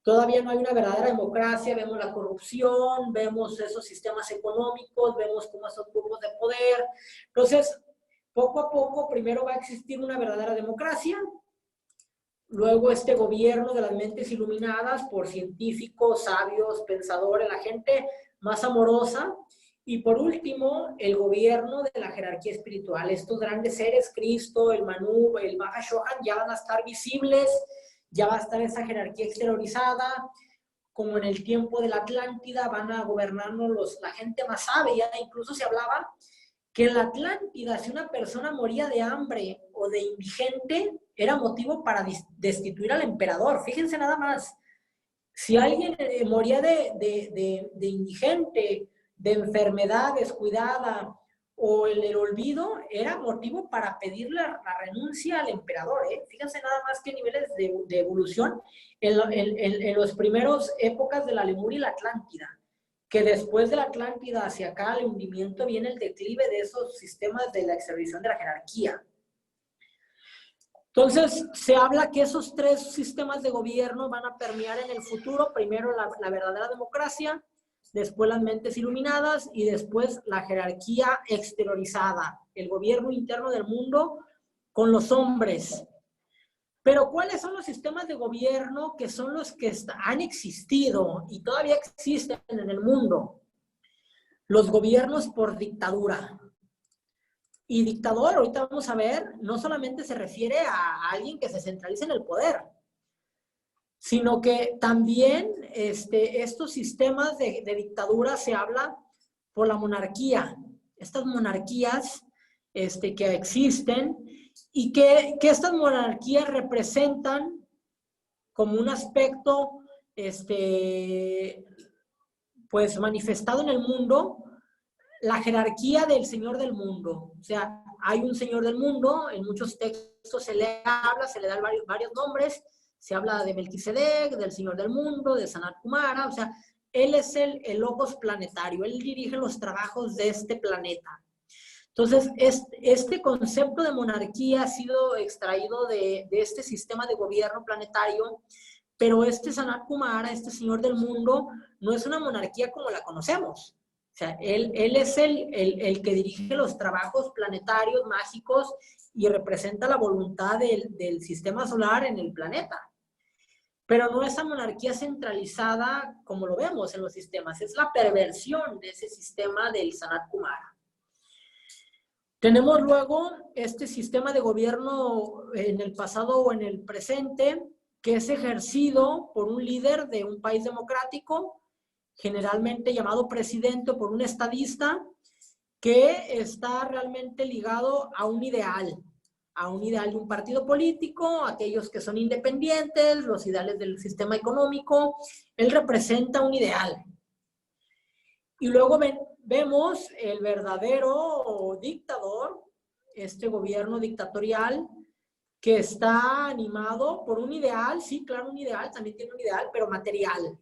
Todavía no hay una verdadera democracia, vemos la corrupción, vemos esos sistemas económicos, vemos cómo esos grupos de poder. Entonces, poco a poco, primero va a existir una verdadera democracia, luego este gobierno de las mentes iluminadas por científicos, sabios, pensadores, la gente más amorosa, y por último, el gobierno de la jerarquía espiritual. Estos grandes seres, Cristo, el Manú, el Mahashohan, ya van a estar visibles, ya va a estar esa jerarquía exteriorizada, como en el tiempo de la Atlántida, van a gobernarnos la gente más sabia. Incluso se hablaba que en la Atlántida, si una persona moría de hambre o de indigente, era motivo para destituir al emperador. Fíjense nada más, si alguien moría de indigente, de enfermedad descuidada o el olvido, era motivo para pedir la renuncia al emperador. Fíjense nada más qué niveles de evolución en los primeros épocas de la Lemuria y la Atlántida, que después de la Atlántida hacia acá, el hundimiento, viene el declive de esos sistemas de la exerción de la jerarquía. Entonces, se habla que esos tres sistemas de gobierno van a permear en el futuro, primero la verdadera democracia, después las mentes iluminadas y después la jerarquía exteriorizada, el gobierno interno del mundo con los hombres. Pero ¿cuáles son los sistemas de gobierno que son los que han existido y todavía existen en el mundo? Los gobiernos por dictadura. Y dictador, ahorita vamos a ver, no solamente se refiere a alguien que se centraliza en el poder, sino que también estos sistemas de dictadura se habla por la monarquía. Estas monarquías que existen y que estas monarquías representan como un aspecto pues manifestado en el mundo, la jerarquía del señor del mundo. O sea, hay un señor del mundo, en muchos textos se le habla, se le dan varios nombres, se habla de Melquisedec, del señor del mundo, de Sanat Kumara, o sea, él es el logos planetario, él dirige los trabajos de este planeta. Entonces, este concepto de monarquía ha sido extraído de este sistema de gobierno planetario, pero este Sanat Kumara, este señor del mundo, no es una monarquía como la conocemos. O sea, él es el que dirige los trabajos planetarios, mágicos, y representa la voluntad del sistema solar en el planeta. Pero no esa monarquía centralizada como lo vemos en los sistemas, es la perversión de ese sistema del Sanat Kumara. Tenemos luego este sistema de gobierno en el pasado o en el presente, que es ejercido por un líder de un país democrático, generalmente llamado presidente, por un estadista, que está realmente ligado a un ideal de un partido político, aquellos que son independientes, los ideales del sistema económico. Él representa un ideal. Y luego vemos el verdadero dictador, este gobierno dictatorial, que está animado por un ideal, sí, claro, un ideal, también tiene un ideal, pero material.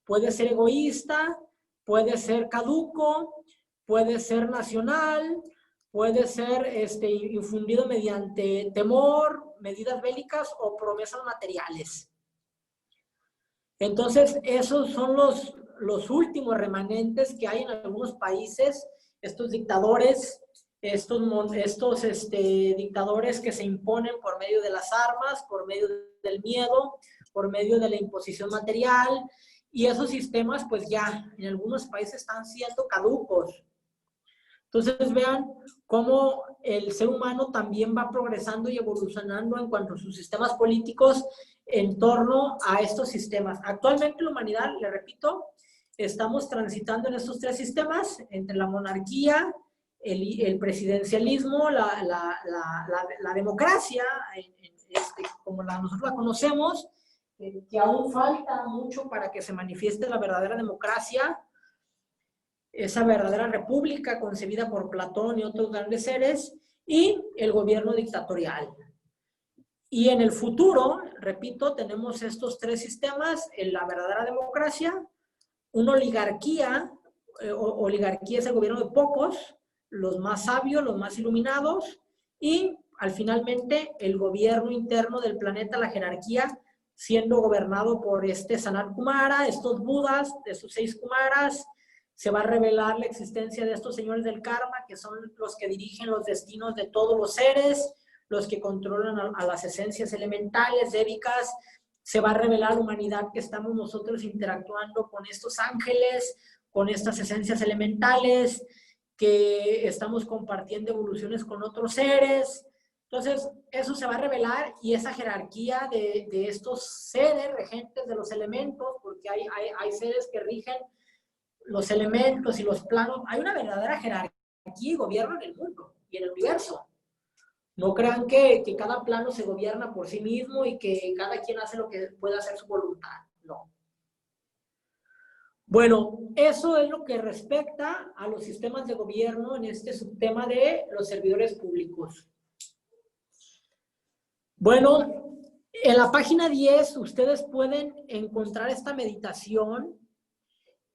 Puede ser egoísta, puede ser caduco, puede ser nacional, puede ser infundido mediante temor, medidas bélicas o promesas materiales. Entonces, esos son los últimos remanentes que hay en algunos países, estos dictadores, estos dictadores que se imponen por medio de las armas, por medio del miedo, por medio de la imposición material, y esos sistemas pues ya en algunos países están siendo caducos. Entonces vean cómo el ser humano también va progresando y evolucionando en cuanto a sus sistemas políticos en torno a estos sistemas. Actualmente la humanidad, le repito, estamos transitando en estos tres sistemas, entre la monarquía, el presidencialismo, la democracia, como nosotros la conocemos, que aún falta mucho para que se manifieste la verdadera democracia, esa verdadera república concebida por Platón y otros grandes seres, y el gobierno dictatorial. Y en el futuro, repito, tenemos estos tres sistemas: la verdadera democracia, una oligarquía, oligarquía es el gobierno de pocos, los más sabios, los más iluminados, y finalmente el gobierno interno del planeta, la jerarquía, siendo gobernado por Sanat Kumara, estos budas, de sus 6 Kumaras. Se va a revelar la existencia de estos señores del karma, que son los que dirigen los destinos de todos los seres, los que controlan a las esencias elementales, débicas. Se va a revelar a la humanidad que estamos nosotros interactuando con estos ángeles, con estas esencias elementales, que estamos compartiendo evoluciones con otros seres. Entonces, eso se va a revelar, y esa jerarquía de estos seres regentes de los elementos, porque hay seres que rigen los elementos y los planos. Hay una verdadera jerarquía y gobierno en el mundo y en el universo. No crean que cada plano se gobierna por sí mismo y que cada quien hace lo que pueda hacer su voluntad. No. Bueno, eso es lo que respecta a los sistemas de gobierno en este subtema de los servidores públicos. Bueno, en la página 10 ustedes pueden encontrar esta meditación.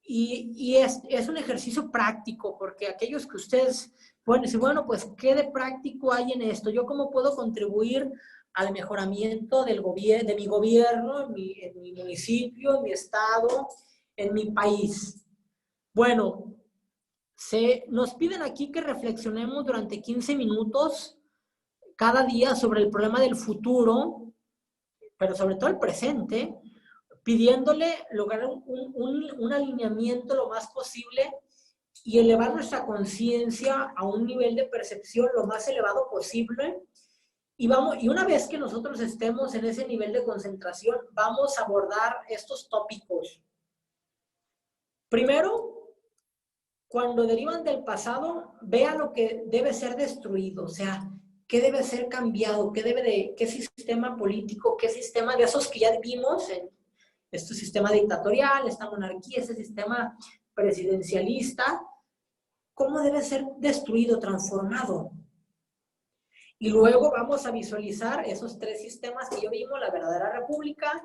Y es un ejercicio práctico, porque aquellos que ustedes pueden decir, bueno, pues, ¿qué de práctico hay en esto? ¿Yo cómo puedo contribuir al mejoramiento de mi gobierno, en mi municipio, en mi estado, en mi país? Bueno, nos piden aquí que reflexionemos durante 15 minutos cada día sobre el problema del futuro, pero sobre todo el presente, pidiéndole lograr un alineamiento lo más posible y elevar nuestra conciencia a un nivel de percepción lo más elevado posible. Y una vez que nosotros estemos en ese nivel de concentración, vamos a abordar estos tópicos. Primero, cuando derivan del pasado, vea lo que debe ser destruido, o sea, qué debe ser cambiado, qué sistema político, qué sistema de esos que ya vimos en este sistema dictatorial, esta monarquía, este sistema presidencialista, cómo debe ser destruido, transformado. Y luego vamos a visualizar esos tres sistemas que ya vimos: la verdadera república,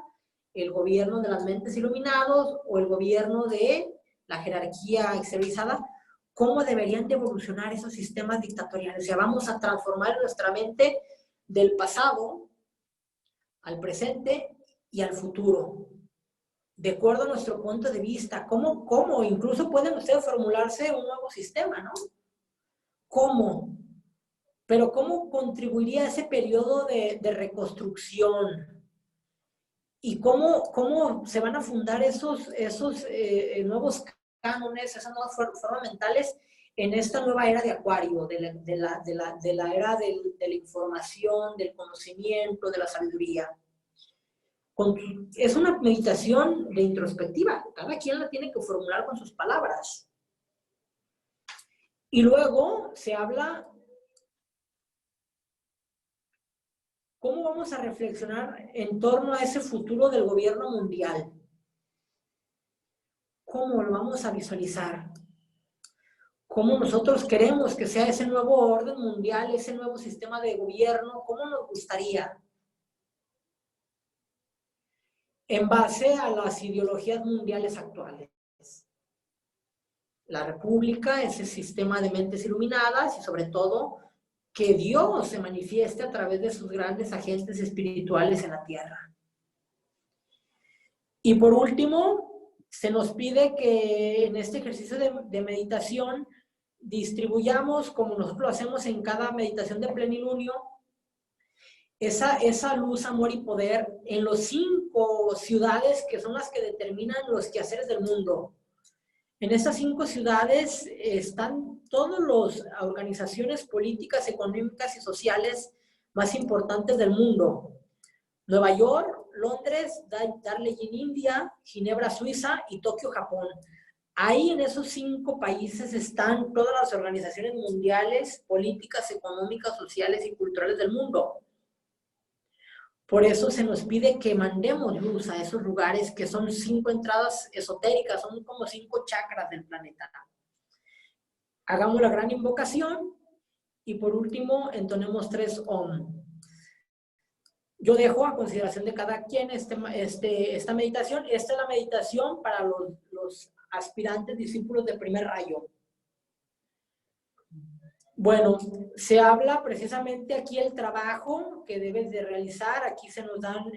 el gobierno de las mentes iluminados o el gobierno de la jerarquía exteriorizada, cómo deberían de evolucionar esos sistemas dictatoriales. O sea, vamos a transformar nuestra mente del pasado al presente y al futuro, de acuerdo a nuestro punto de vista. ¿Cómo? Incluso pueden ustedes formularse un nuevo sistema, ¿no? ¿Cómo? Pero ¿cómo contribuiría a ese periodo de reconstrucción? ¿Y cómo se van a fundar esos nuevos cánones, esas nuevas formas mentales en esta nueva era de Acuario, de la era de la información, del conocimiento, de la sabiduría? Es una meditación de introspectiva, cada quien la tiene que formular con sus palabras. Y luego se habla cómo vamos a reflexionar en torno a ese futuro del gobierno mundial. ¿Cómo lo vamos a visualizar? ¿Cómo nosotros queremos que sea ese nuevo orden mundial, ese nuevo sistema de gobierno? ¿Cómo nos gustaría? En base a las ideologías mundiales actuales. La república, ese sistema de mentes iluminadas, y sobre todo que Dios se manifieste a través de sus grandes agentes espirituales en la tierra. Y por último, se nos pide que en este ejercicio de meditación distribuyamos, como nosotros lo hacemos en cada meditación de plenilunio, esa luz, amor y poder en las 5 ciudades que son las que determinan los quehaceres del mundo. En esas 5 ciudades están todas las organizaciones políticas, económicas y sociales más importantes del mundo. Nueva York, Londres, Darjeeling, India, Ginebra, Suiza y Tokio, Japón. Ahí en esos 5 países están todas las organizaciones mundiales, políticas, económicas, sociales y culturales del mundo. Por eso se nos pide que mandemos luz a esos lugares que son 5 entradas esotéricas, son como 5 chakras del planeta. Hagamos la gran invocación y por último entonemos 3 Om. Yo dejo a consideración de cada quien esta meditación. Esta es la meditación para los aspirantes discípulos del primer rayo. Bueno, se habla precisamente aquí el trabajo que debes de realizar. Aquí se nos dan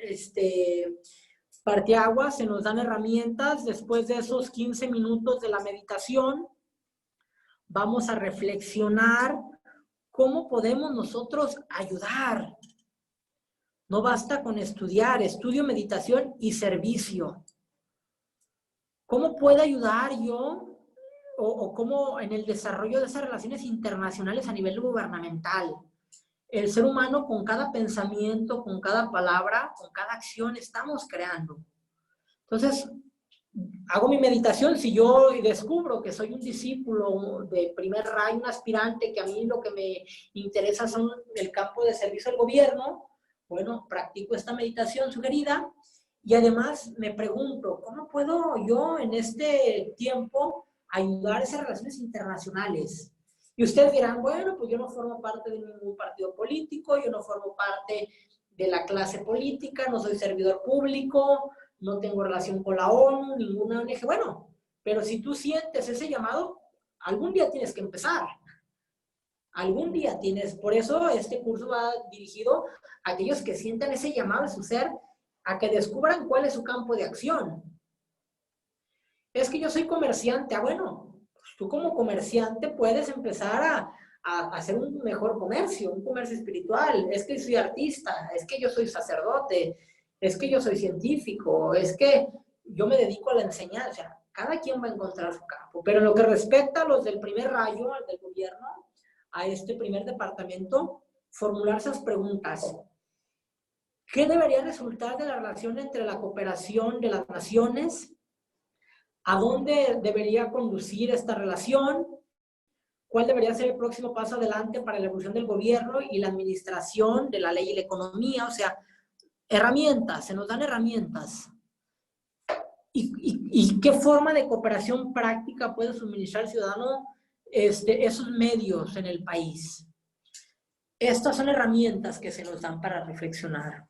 parteaguas, se nos dan herramientas. Después de esos 15 minutos de la meditación, vamos a reflexionar cómo podemos nosotros ayudar. No basta con estudiar, estudio, meditación y servicio. ¿Cómo puedo ayudar yo? O cómo en el desarrollo de esas relaciones internacionales a nivel gubernamental. El ser humano con cada pensamiento, con cada palabra, con cada acción estamos creando. Entonces, hago mi meditación. Si yo descubro que soy un discípulo de primer rayo, un aspirante, que a mí lo que me interesa son el campo de servicio al gobierno, bueno, practico esta meditación sugerida y además me pregunto, ¿cómo puedo yo en este tiempo ayudar a esas relaciones internacionales? Y ustedes dirán, bueno, pues yo no formo parte de ningún partido político, yo no formo parte de la clase política, no soy servidor público, no tengo relación con la ONU, ninguna ONG. Bueno, pero si tú sientes ese llamado, algún día tienes que empezar. Algún día tienes. Por eso este curso va dirigido a aquellos que sientan ese llamado de su ser, a que descubran cuál es su campo de acción. Es que yo soy comerciante. Ah, bueno, pues tú como comerciante puedes empezar a hacer un mejor comercio, un comercio espiritual. Es que soy artista, es que yo soy sacerdote, es que yo soy científico, es que yo me dedico a la enseñanza. Cada quien va a encontrar su campo. Pero en lo que respecta a los del primer rayo, al del gobierno, a este primer departamento, formular esas preguntas. ¿Qué debería resultar de la relación entre la cooperación de las naciones? ¿A dónde debería conducir esta relación? ¿Cuál debería ser el próximo paso adelante para la evolución del gobierno y la administración de la ley y la economía? O sea, herramientas, se nos dan herramientas. ¿Y qué forma de cooperación práctica puede suministrar el ciudadano esos medios en el país? Estas son herramientas que se nos dan para reflexionar.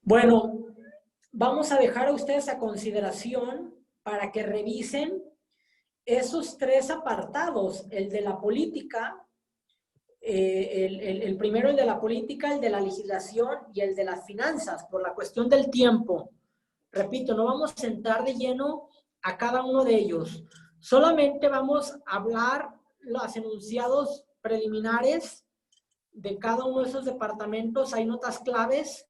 Bueno, vamos a dejar a ustedes a consideración para que revisen esos 3 apartados, el de la política, el primero el de la política, el de la legislación y el de las finanzas, por la cuestión del tiempo. Repito, no vamos a entrar de lleno a cada uno de ellos. Solamente vamos a hablar los enunciados preliminares de cada uno de esos departamentos. Hay notas claves.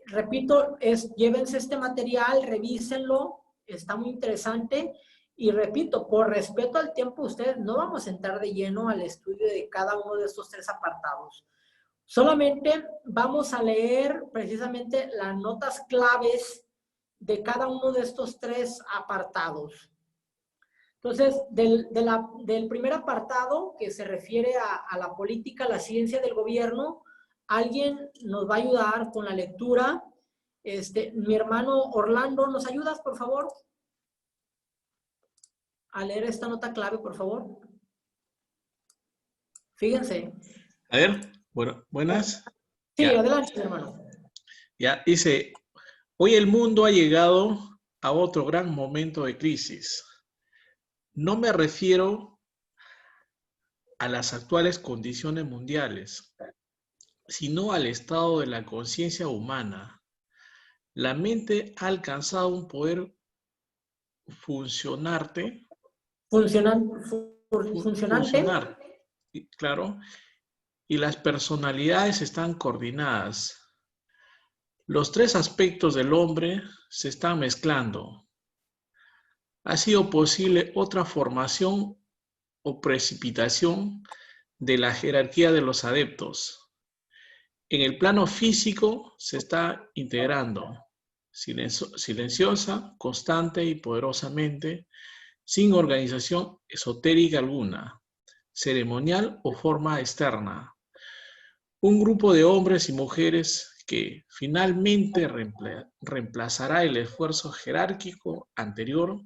Repito, llévense este material, revísenlo, está muy interesante. Y repito, por respeto al tiempo, ustedes no vamos a entrar de lleno al estudio de cada uno de estos 3 apartados. Solamente vamos a leer precisamente las notas claves de cada uno de estos 3 apartados. Entonces, del primer apartado, que se refiere a la política, la ciencia del gobierno, alguien nos va a ayudar con la lectura. Mi hermano Orlando, ¿nos ayudas, por favor? A leer esta nota clave, por favor. Fíjense. A ver, bueno, buenas. Sí, Ya. adelante, hermano. Ya, dice, hoy el mundo ha llegado a otro gran momento de crisis. No me refiero a las actuales condiciones mundiales, sino al estado de la conciencia humana. La mente ha alcanzado un poder funcionante. Funcionar, Claro. y las personalidades están coordinadas. Los tres aspectos del hombre se están mezclando. Ha sido posible otra formación o precipitación de la jerarquía de los adeptos. En el plano físico se está integrando, silenciosa, constante y poderosamente, sin organización esotérica alguna, ceremonial o forma externa. Un grupo de hombres y mujeres que finalmente reemplazará el esfuerzo jerárquico anterior,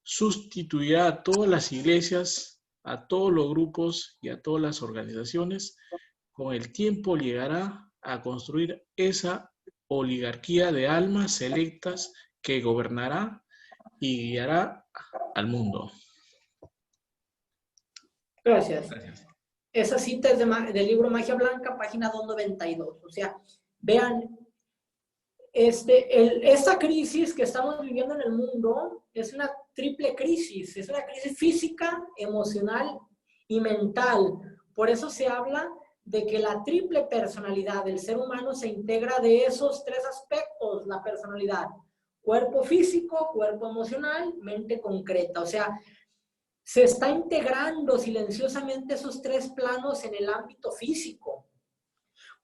sustituirá a todas las iglesias, a todos los grupos y a todas las organizaciones. Con el tiempo llegará a construir esa oligarquía de almas selectas que gobernará y guiará al mundo. Gracias. Gracias. Esa cita es del libro Magia Blanca, página 292. O sea, vean, esta crisis que estamos viviendo en el mundo es una triple crisis. Es una crisis física, emocional y mental. Por eso se habla de que la triple personalidad del ser humano se integra de esos tres aspectos, la personalidad: cuerpo físico, cuerpo emocional, mente concreta. O sea, se está integrando silenciosamente esos tres planos en el ámbito físico.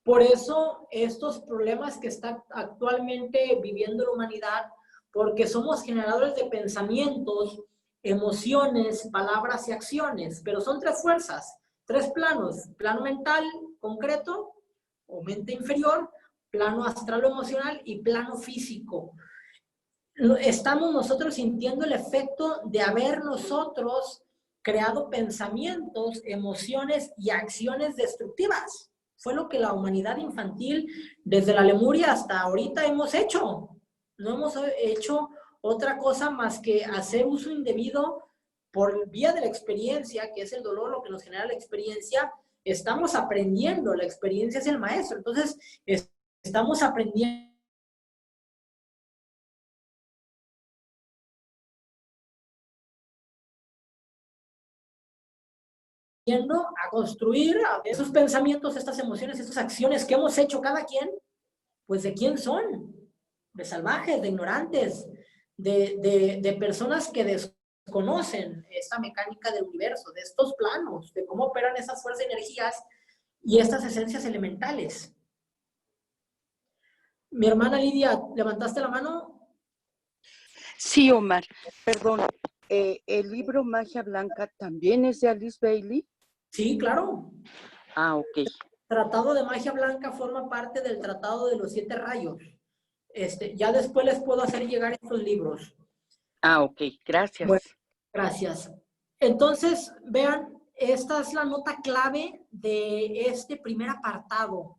Por eso estos problemas que está actualmente viviendo la humanidad, porque somos generadores de pensamientos, emociones, palabras y acciones, pero son tres fuerzas, tres planos: plano mental concreto o mente inferior, plano astral o emocional y plano físico. Estamos nosotros sintiendo el efecto de haber nosotros creado pensamientos, emociones y acciones destructivas. Fue lo que la humanidad infantil, desde la Lemuria hasta ahorita, hemos hecho. No hemos hecho otra cosa más que hacer uso indebido por vía de la experiencia, que es el dolor lo que nos genera la experiencia. Estamos aprendiendo, la experiencia es el maestro. Entonces, estamos aprendiendo a construir esos pensamientos, estas emociones, estas acciones que hemos hecho cada quien, pues ¿de quién son? De salvajes, de ignorantes, de personas que desconocen esta mecánica del universo, de estos planos, de cómo operan esas fuerzas y energías y estas esencias elementales. Mi hermana Lidia, ¿levantaste la mano? Sí, Omar, perdón. ¿El libro Magia Blanca también es de Alice Bailey? Sí, claro. Ah, ok. Tratado de Magia Blanca forma parte del Tratado de los 7 Rayos. Ya después les puedo hacer llegar estos libros. Ah, ok, gracias. Bueno, gracias. Entonces, vean, esta es la nota clave de este primer apartado.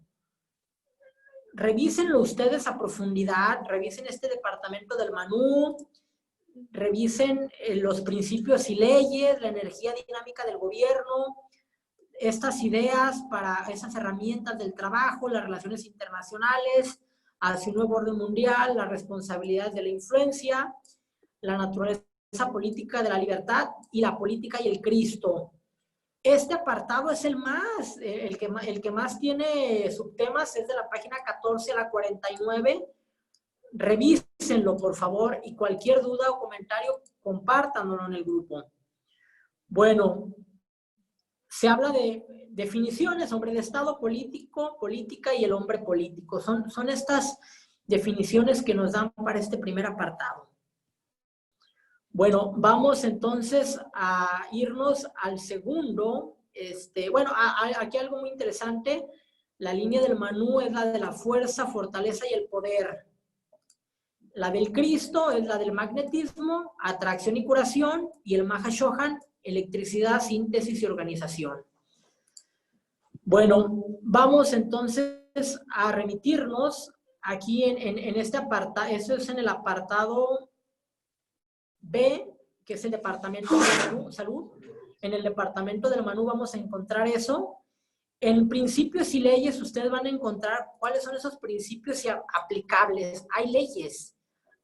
Revísenlo ustedes a profundidad, revisen este departamento del Manú, revisen los principios y leyes, la energía dinámica del gobierno, estas ideas para esas herramientas del trabajo, las relaciones internacionales, hacia un nuevo orden mundial, las responsabilidades de la influencia, la naturaleza política de la libertad y la política y el Cristo. Este apartado es el que más tiene subtemas, es de la página 14 a la 49. Revísenlo, por favor, y cualquier duda o comentario, compártanlo en el grupo. Bueno, se habla de definiciones: hombre de Estado, político, política y el hombre político. Son estas definiciones que nos dan para este primer apartado. Bueno, vamos entonces a irnos al segundo. Aquí algo muy interesante. La línea del Manú es la de la fuerza, fortaleza y el poder. La del Cristo es la del magnetismo, atracción y curación, y el Mahashohan, electricidad, síntesis y organización. Bueno, vamos entonces a remitirnos aquí en este apartado. Eso es en el apartado B, que es el departamento de salud. En el departamento del Manú vamos a encontrar eso. En principios y leyes ustedes van a encontrar cuáles son esos principios aplicables. Hay leyes.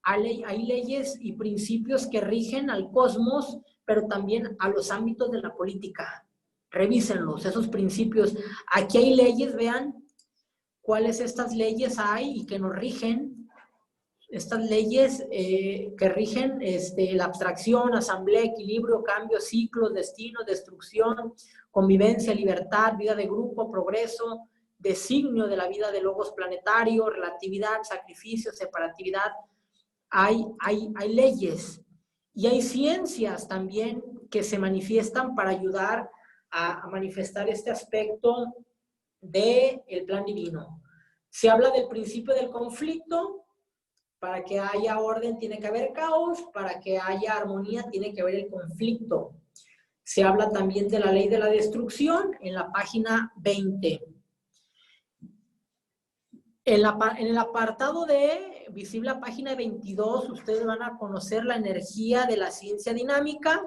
Hay leyes y principios que rigen al cosmos, pero también a los ámbitos de la política. Revísenlos, esos principios. Aquí hay leyes, vean cuáles estas leyes hay y que nos rigen. Estas leyes que rigen la abstracción, asamblea, equilibrio, cambio, ciclos, destino, destrucción, convivencia, libertad, vida de grupo, progreso, designio de la vida de logos planetario, relatividad, sacrificio, separatividad. Hay leyes y hay ciencias también que se manifiestan para ayudar a manifestar este aspecto del plan divino. Se habla del principio del conflicto. Para que haya orden tiene que haber caos, para que haya armonía tiene que haber el conflicto. Se habla también de la ley de la destrucción en la página 20. En el apartado de, visible a página 22, ustedes van a conocer la energía de la ciencia dinámica,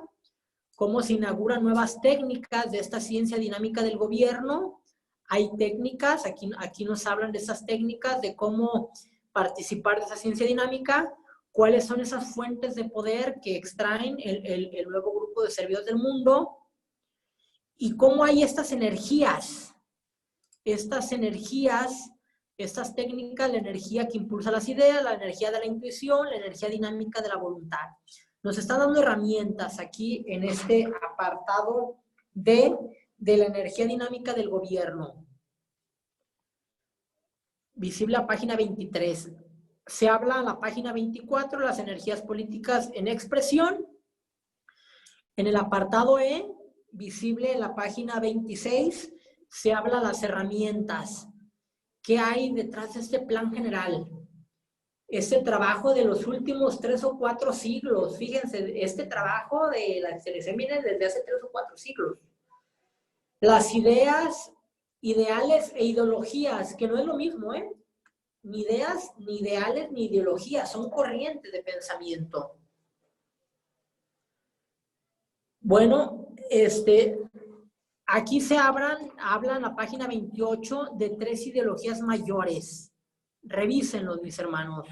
cómo se inauguran nuevas técnicas de esta ciencia dinámica del gobierno. Hay técnicas, aquí nos hablan de esas técnicas, de cómo participar de esa ciencia dinámica, cuáles son esas fuentes de poder que extraen el nuevo grupo de servidores del mundo y cómo hay estas energías, estas técnicas, la energía que impulsa las ideas, la energía de la intuición, la energía dinámica de la voluntad. Nos está dando herramientas aquí en este apartado de la energía dinámica del gobierno. Visible a página 23. Se habla en la página 24 las energías políticas en expresión. En el apartado E, visible en la página 26, se habla las herramientas. ¿Qué hay detrás de este plan general? Este trabajo de los últimos 3 o 4 siglos. Fíjense, este trabajo de la selección viene desde hace 3 o 4 siglos. Las ideas, ideales e ideologías, que no es lo mismo, ¿eh? Ni ideas, ni ideales, ni ideologías, son corrientes de pensamiento. Bueno, aquí se hablan en la página 28 de 3 ideologías mayores. Revísenlos, mis hermanos.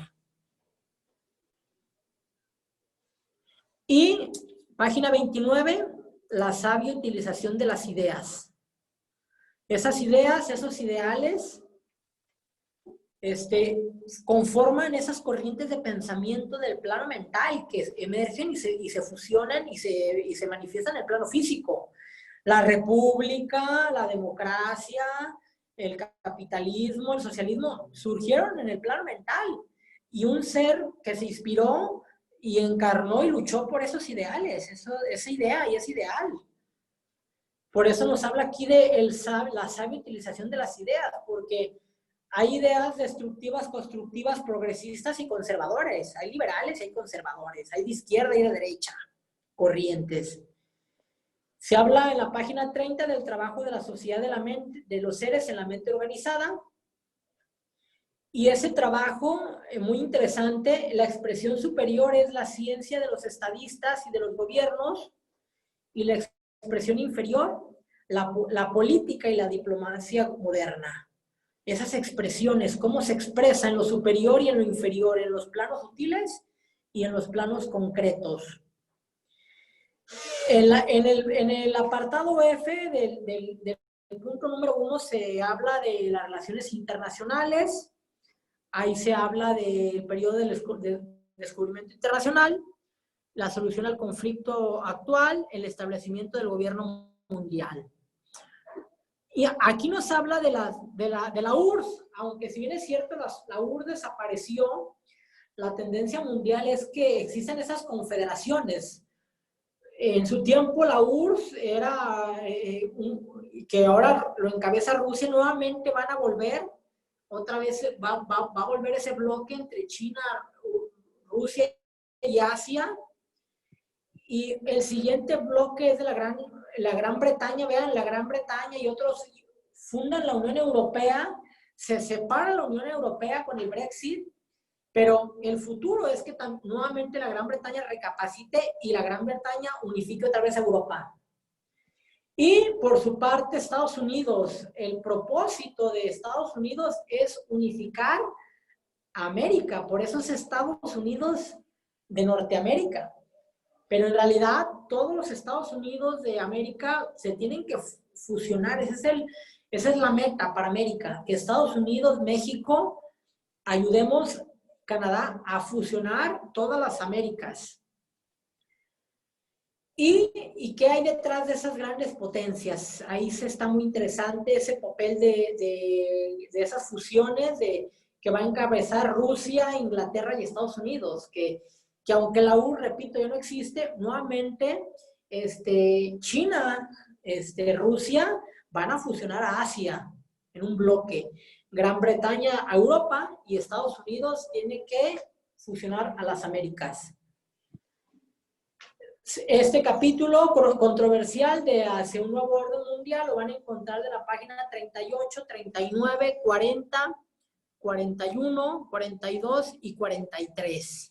Y página 29, la sabia utilización de las ideas. Esas ideas, esos ideales, conforman esas corrientes de pensamiento del plano mental que emergen y se fusionan y se manifiestan en el plano físico. La república, la democracia, el capitalismo, el socialismo, surgieron en el plano mental. Y un ser que se inspiró y encarnó y luchó por esos ideales, esa idea y ese ideal. Por eso nos habla aquí de la sabia utilización de las ideas, porque hay ideas destructivas, constructivas, progresistas y conservadores. Hay liberales y hay conservadores. Hay de izquierda y de derecha, corrientes. Se habla en la página 30 del trabajo de la sociedad de la mente, de los seres en la mente organizada. Y ese trabajo, muy interesante, la expresión superior es la ciencia de los estadistas y de los gobiernos, y la expresión inferior, la política y la diplomacia moderna. Esas expresiones, cómo se expresa en lo superior y en lo inferior, en los planos sutiles y en los planos concretos. En el apartado F del punto número 1 se habla de las relaciones internacionales. Ahí se habla del periodo del descubrimiento internacional, la solución al conflicto actual, el establecimiento del gobierno mundial. Y aquí nos habla de la URSS, aunque si bien es cierto, la URSS desapareció, la tendencia mundial es que existen esas confederaciones. En su tiempo la URSS era, que ahora lo encabeza Rusia, nuevamente van a volver, otra vez va a volver ese bloque entre China, Rusia y Asia. Y el siguiente bloque es de la Gran Bretaña. Vean, la Gran Bretaña y otros fundan la Unión Europea, se separa la Unión Europea con el Brexit, pero el futuro es que nuevamente la Gran Bretaña recapacite y la Gran Bretaña unifique otra vez Europa. Y por su parte Estados Unidos, el propósito de Estados Unidos es unificar a América, por eso es Estados Unidos de Norteamérica. Pero en realidad todos los Estados Unidos de América se tienen que fusionar. Esa es la meta para América, que Estados Unidos, México, ayudemos Canadá a fusionar todas las Américas. ¿Y qué hay detrás de esas grandes potencias? Ahí se está muy interesante ese papel de esas fusiones que va a encabezar Rusia, Inglaterra y Estados Unidos, que aunque la U, repito, ya no existe, nuevamente China, Rusia van a fusionar a Asia en un bloque. Gran Bretaña a Europa y Estados Unidos tiene que fusionar a las Américas. Este capítulo controversial de Hacia un nuevo orden mundial lo van a encontrar de la página 38, 39, 40, 41, 42 y 43.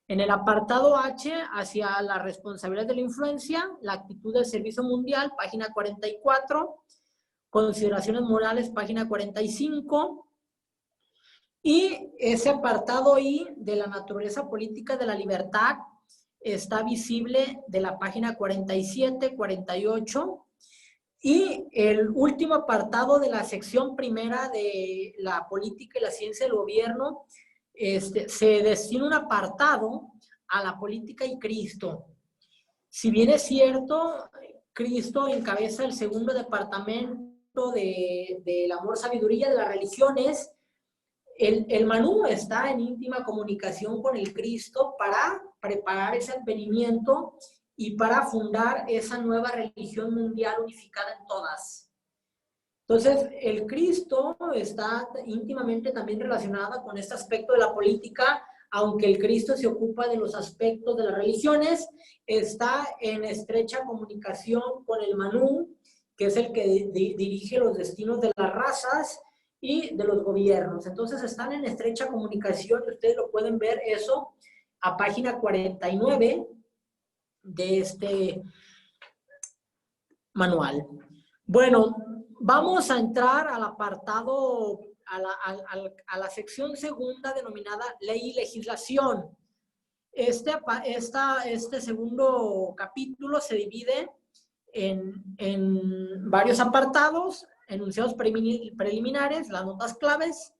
En el apartado H, hacia la responsabilidad de la influencia, la actitud del servicio mundial, página 44, consideraciones morales, página 45, y ese apartado I de la naturaleza política de la libertad está visible de la página 47, 48, y el último apartado de la sección primera de la política y la ciencia del gobierno, se destina un apartado a la política y Cristo. Si bien es cierto, Cristo encabeza el segundo departamento del amor, sabiduría de las religiones, el Manú está en íntima comunicación con el Cristo para preparar ese advenimiento y para fundar esa nueva religión mundial unificada en todas. Entonces, el Cristo está íntimamente también relacionado con este aspecto de la política, aunque el Cristo se ocupa de los aspectos de las religiones, está en estrecha comunicación con el Manú, que es el que dirige los destinos de las razas y de los gobiernos. Entonces, están en estrecha comunicación, y ustedes lo pueden ver eso a página 49 de este manual. Bueno, vamos a entrar al apartado, a la sección segunda denominada Ley y Legislación. Este segundo capítulo se divide en varios apartados: enunciados preliminares, las notas claves,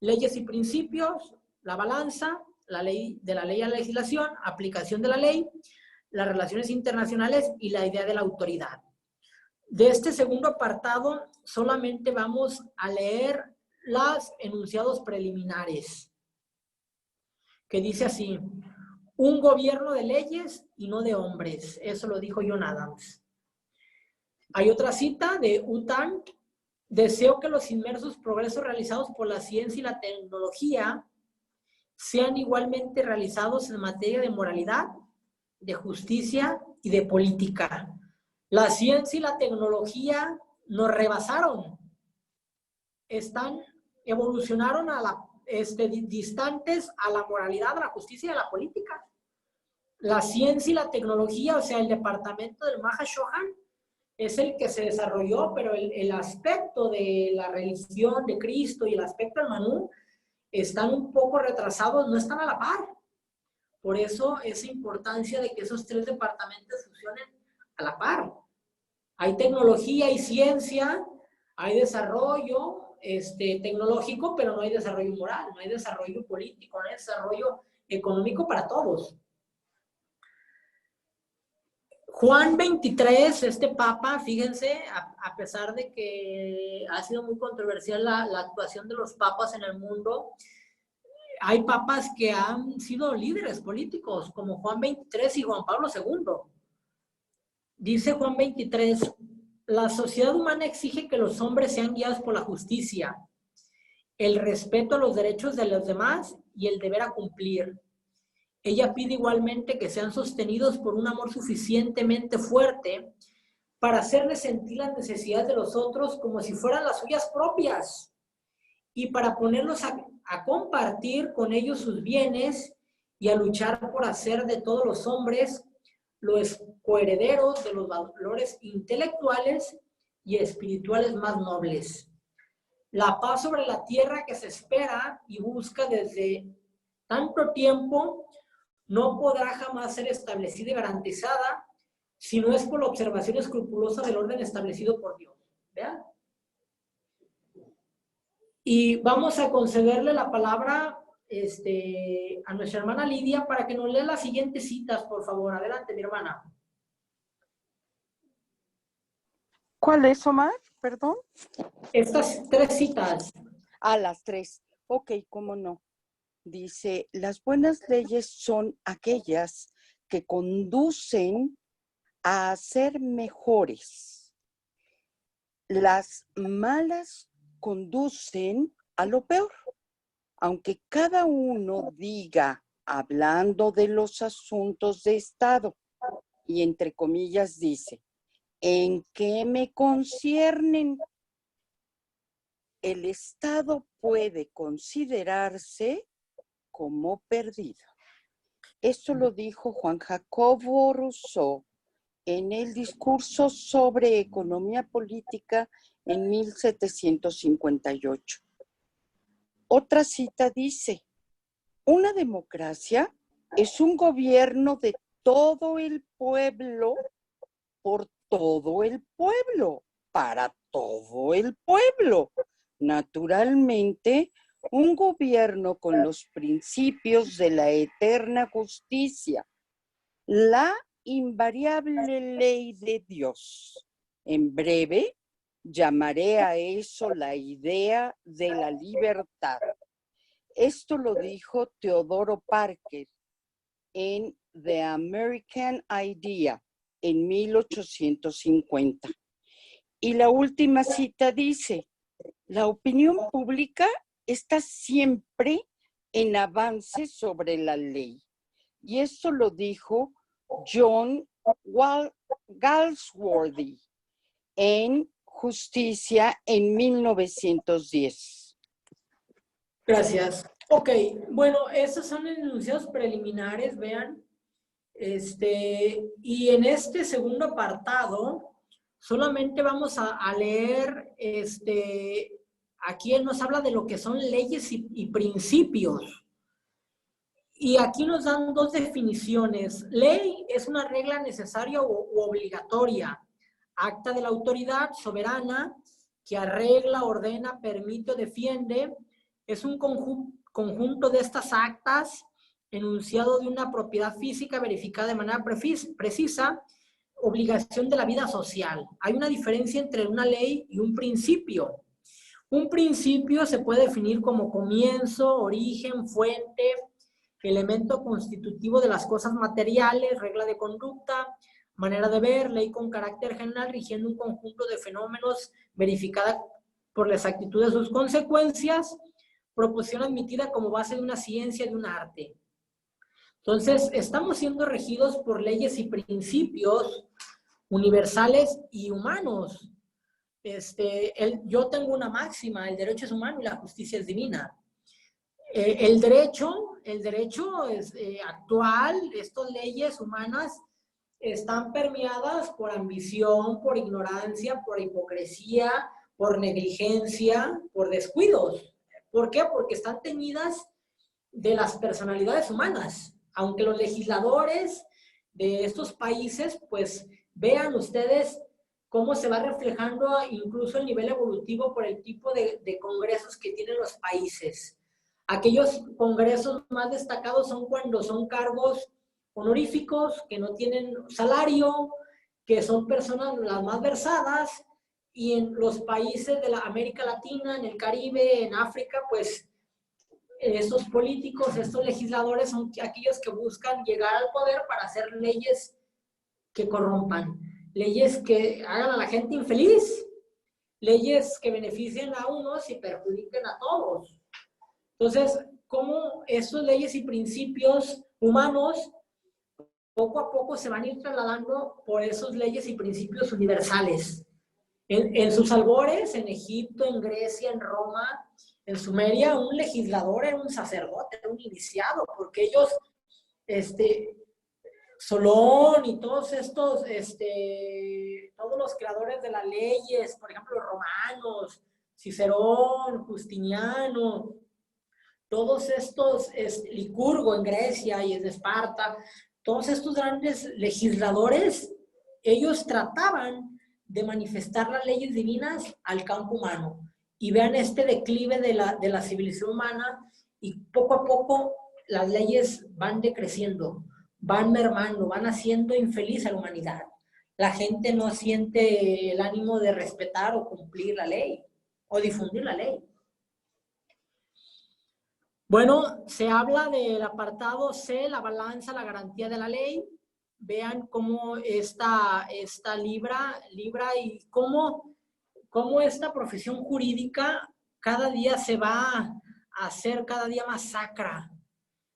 leyes y principios, la balanza, de la ley a la legislación, aplicación de la ley, las relaciones internacionales y la idea de la autoridad. De este segundo apartado solamente vamos a leer los enunciados preliminares, que dice así: un gobierno de leyes y no de hombres. Eso lo dijo John Adams. Hay otra cita de Utan: deseo que los inmensos progresos realizados por la ciencia y la tecnología sean igualmente realizados en materia de moralidad, de justicia y de política. La ciencia y la tecnología nos rebasaron, evolucionaron distantes a la moralidad, a la justicia y a la política. La ciencia y la tecnología, o sea, el departamento del Mahashohan, es el que se desarrolló, pero el aspecto de la religión de Cristo y el aspecto del Manú están un poco retrasados, no están a la par. Por eso esa importancia de que esos tres departamentos funcionen a la par. Hay tecnología, hay ciencia, hay desarrollo tecnológico, pero no hay desarrollo moral, no hay desarrollo político, no hay desarrollo económico para todos. Juan 23, este papa, fíjense, a pesar de que ha sido muy controversial la actuación de los papas en el mundo, hay papas que han sido líderes políticos, como Juan 23 y Juan Pablo II. Dice Juan 23, la sociedad humana exige que los hombres sean guiados por la justicia, el respeto a los derechos de los demás y el deber a cumplir. Ella pide igualmente que sean sostenidos por un amor suficientemente fuerte para hacerles sentir las necesidades de los otros como si fueran las suyas propias y para ponerlos a compartir con ellos sus bienes y a luchar por hacer de todos los hombres los coherederos de los valores intelectuales y espirituales más nobles. La paz sobre la tierra que se espera y busca desde tanto tiempo no podrá jamás ser establecida y garantizada si no es por la observación escrupulosa del orden establecido por Dios. ¿Vean? Y vamos a concederle la palabra a nuestra hermana Lidia para que nos lea las siguientes citas, por favor. Adelante, mi hermana. ¿Cuál es, Omar? Perdón. Estas 3 citas. Las 3. Ok, cómo no. Dice, las buenas leyes son aquellas que conducen a ser mejores. Las malas conducen a lo peor. Aunque cada uno diga, hablando de los asuntos de Estado, y entre comillas dice, ¿en qué me conciernen? El Estado puede considerarse como perdido. Esto lo dijo Juan Jacobo Rousseau en el discurso sobre economía política en 1758. Otra cita dice, una democracia es un gobierno de todo el pueblo, por todo el pueblo, para todo el pueblo. Naturalmente, un gobierno con los principios de la eterna justicia, la invariable ley de Dios. En breve, llamaré a eso la idea de la libertad. Esto lo dijo Teodoro Parker en The American Idea en 1850. Y la última cita dice, la opinión pública está siempre en avance sobre la ley. Y esto lo dijo John Galsworthy en Justicia en 1910. Gracias. Ok, bueno, estos son enunciados preliminares, vean. Y en este segundo apartado, solamente vamos a leer, aquí él nos habla de lo que son leyes y principios. Y aquí nos dan 2 definiciones. Ley es una regla necesaria u obligatoria. Acta de la autoridad soberana que arregla, ordena, permite o defiende. Es un conjunto de estas actas enunciado de una propiedad física verificada de manera precisa, obligación de la vida social. Hay una diferencia entre una ley y un principio. Un principio se puede definir como comienzo, origen, fuente, elemento constitutivo de las cosas materiales, regla de conducta, manera de ver, ley con carácter general rigiendo un conjunto de fenómenos verificada por la exactitud de sus consecuencias, proposición admitida como base de una ciencia, de un arte. Entonces, estamos siendo regidos por leyes y principios universales y humanos. Yo tengo una máxima, el derecho es humano y la justicia es divina. El derecho es, actual, estas leyes humanas están permeadas por ambición, por ignorancia, por hipocresía, por negligencia, por descuidos. ¿Por qué? Porque están teñidas de las personalidades humanas. Aunque los legisladores de estos países, pues vean ustedes cómo se va reflejando incluso el nivel evolutivo por el tipo de congresos que tienen los países. Aquellos congresos más destacados son cuando son cargos honoríficos, que no tienen salario, que son personas las más versadas, y en los países de la América Latina, en el Caribe, en África, pues estos políticos, estos legisladores son aquellos que buscan llegar al poder para hacer leyes que corrompan, leyes que hagan a la gente infeliz, leyes que beneficien a unos y perjudiquen a todos. Entonces, cómo esas leyes y principios humanos poco a poco se van a ir trasladando por esas leyes y principios universales. En sus albores, en Egipto, en Grecia, en Roma, en Sumeria, un legislador era un sacerdote, era un iniciado, porque ellos, Solón y todos estos, todos los creadores de las leyes, por ejemplo, los romanos, Cicerón, Justiniano, todos estos, Licurgo en Grecia y en Esparta, todos estos grandes legisladores, ellos trataban de manifestar las leyes divinas al campo humano. Y vean este declive de la civilización humana, y poco a poco las leyes van decreciendo, van mermando, van haciendo infeliz a la humanidad. La gente no siente el ánimo de respetar o cumplir la ley, o difundir la ley. Bueno, se habla del apartado C, la balanza, la garantía de la ley. Vean cómo esta libra y cómo esta profesión jurídica cada día se va a hacer cada día más sacra.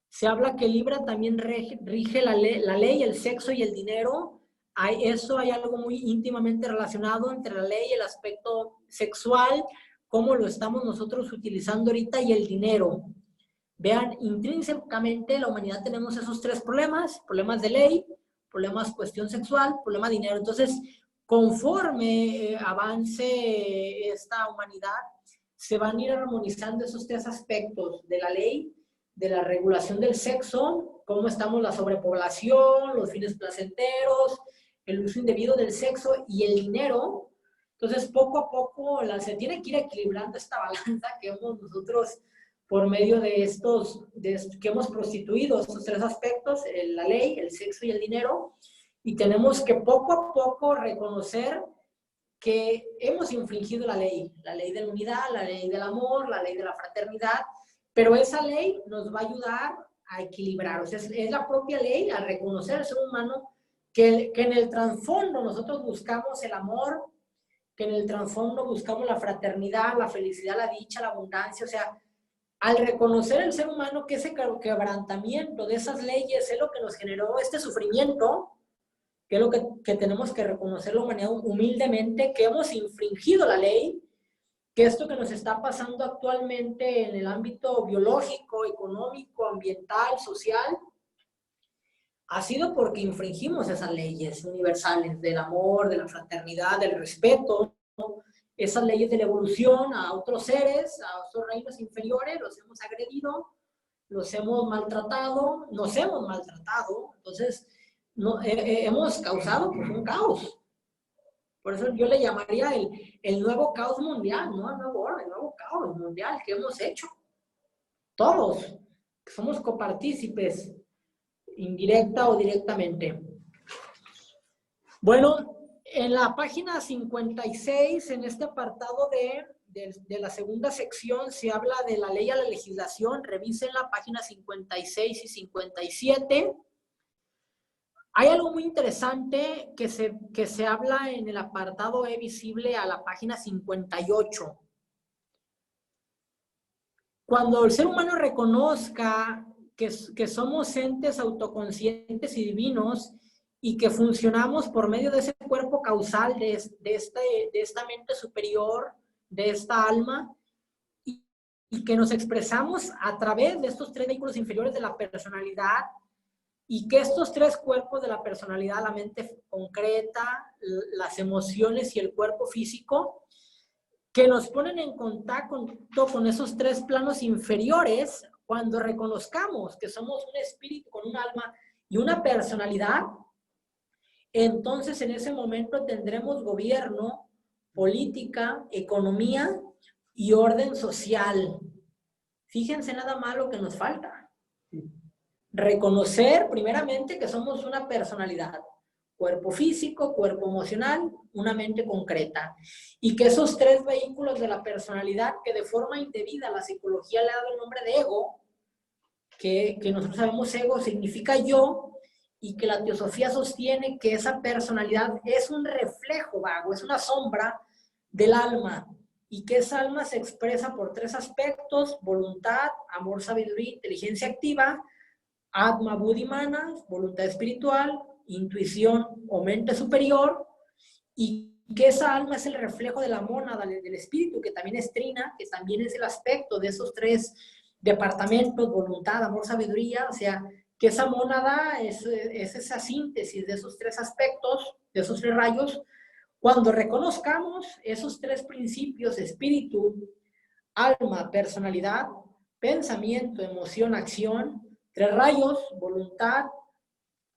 Se habla que Libra también rige la ley, el sexo y el dinero. Hay algo muy íntimamente relacionado entre la ley y el aspecto sexual, cómo lo estamos nosotros utilizando ahorita, y el dinero. Vean, intrínsecamente la humanidad tenemos esos tres problemas: problemas de ley, problemas cuestión sexual, problema de dinero. Entonces, conforme avance esta humanidad, se van a ir armonizando esos tres aspectos de la ley, de la regulación del sexo, cómo estamos la sobrepoblación, los fines placenteros, el uso indebido del sexo y el dinero. Entonces, poco a poco se tiene que ir equilibrando esta balanza que hemos nosotros, por medio de que hemos prostituido estos tres aspectos, la ley, el sexo y el dinero, y tenemos que poco a poco reconocer que hemos infringido la ley de la unidad, la ley del amor, la ley de la fraternidad, pero esa ley nos va a ayudar a equilibrar. O sea, es la propia ley al reconocer al ser humano que en el trasfondo nosotros buscamos el amor, que en el trasfondo buscamos la fraternidad, la felicidad, la dicha, la abundancia. O sea, al reconocer el ser humano que ese quebrantamiento de esas leyes es lo que nos generó este sufrimiento, que es lo que tenemos que reconocer la humanidad humildemente, que hemos infringido la ley, que esto que nos está pasando actualmente en el ámbito biológico, económico, ambiental, social, ha sido porque infringimos esas leyes universales del amor, de la fraternidad, del respeto, esas leyes de la evolución a otros seres, a otros reinos inferiores, los hemos agredido, los hemos maltratado, nos hemos maltratado. Entonces, hemos causado pues, un caos. Por eso yo le llamaría el nuevo caos mundial, no el nuevo orden, el nuevo caos mundial que hemos hecho. Todos, que somos copartícipes, indirecta o directamente. Bueno, en la página 56, en este apartado de la segunda sección, se habla de la ley a la legislación. Revisen la página 56 y 57. Hay algo muy interesante que se habla en el apartado E visible a la página 58. Cuando el ser humano reconozca que somos entes autoconscientes y divinos y que funcionamos por medio de ese cuerpo causal de esta mente superior, de esta alma, y que nos expresamos a través de estos tres vehículos inferiores de la personalidad, y que estos tres cuerpos de la personalidad, la mente concreta, las emociones y el cuerpo físico, que nos ponen en contacto con esos tres planos inferiores. Cuando reconozcamos que somos un espíritu con un alma y una personalidad, entonces en ese momento tendremos gobierno, política, economía y orden social. Fíjense nada más lo que nos falta. Reconocer primeramente que somos una personalidad, cuerpo físico, cuerpo emocional, una mente concreta. Y que esos tres vehículos de la personalidad, que de forma indebida la psicología le ha dado el nombre de ego, que nosotros sabemos ego significa yo, y que la teosofía sostiene que esa personalidad es un reflejo vago, es una sombra del alma, y que esa alma se expresa por tres aspectos: voluntad, amor, sabiduría, inteligencia activa, Atma, Buddhi, Manas, voluntad espiritual, intuición o mente superior, y que esa alma es el reflejo de la mónada, del espíritu, que también es trina, que también es el aspecto de esos tres departamentos: voluntad, amor, sabiduría. O sea, que esa mónada es esa síntesis de esos tres aspectos, de esos tres rayos. Cuando reconozcamos esos tres principios, espíritu, alma, personalidad, pensamiento, emoción, acción, 3 rayos, voluntad,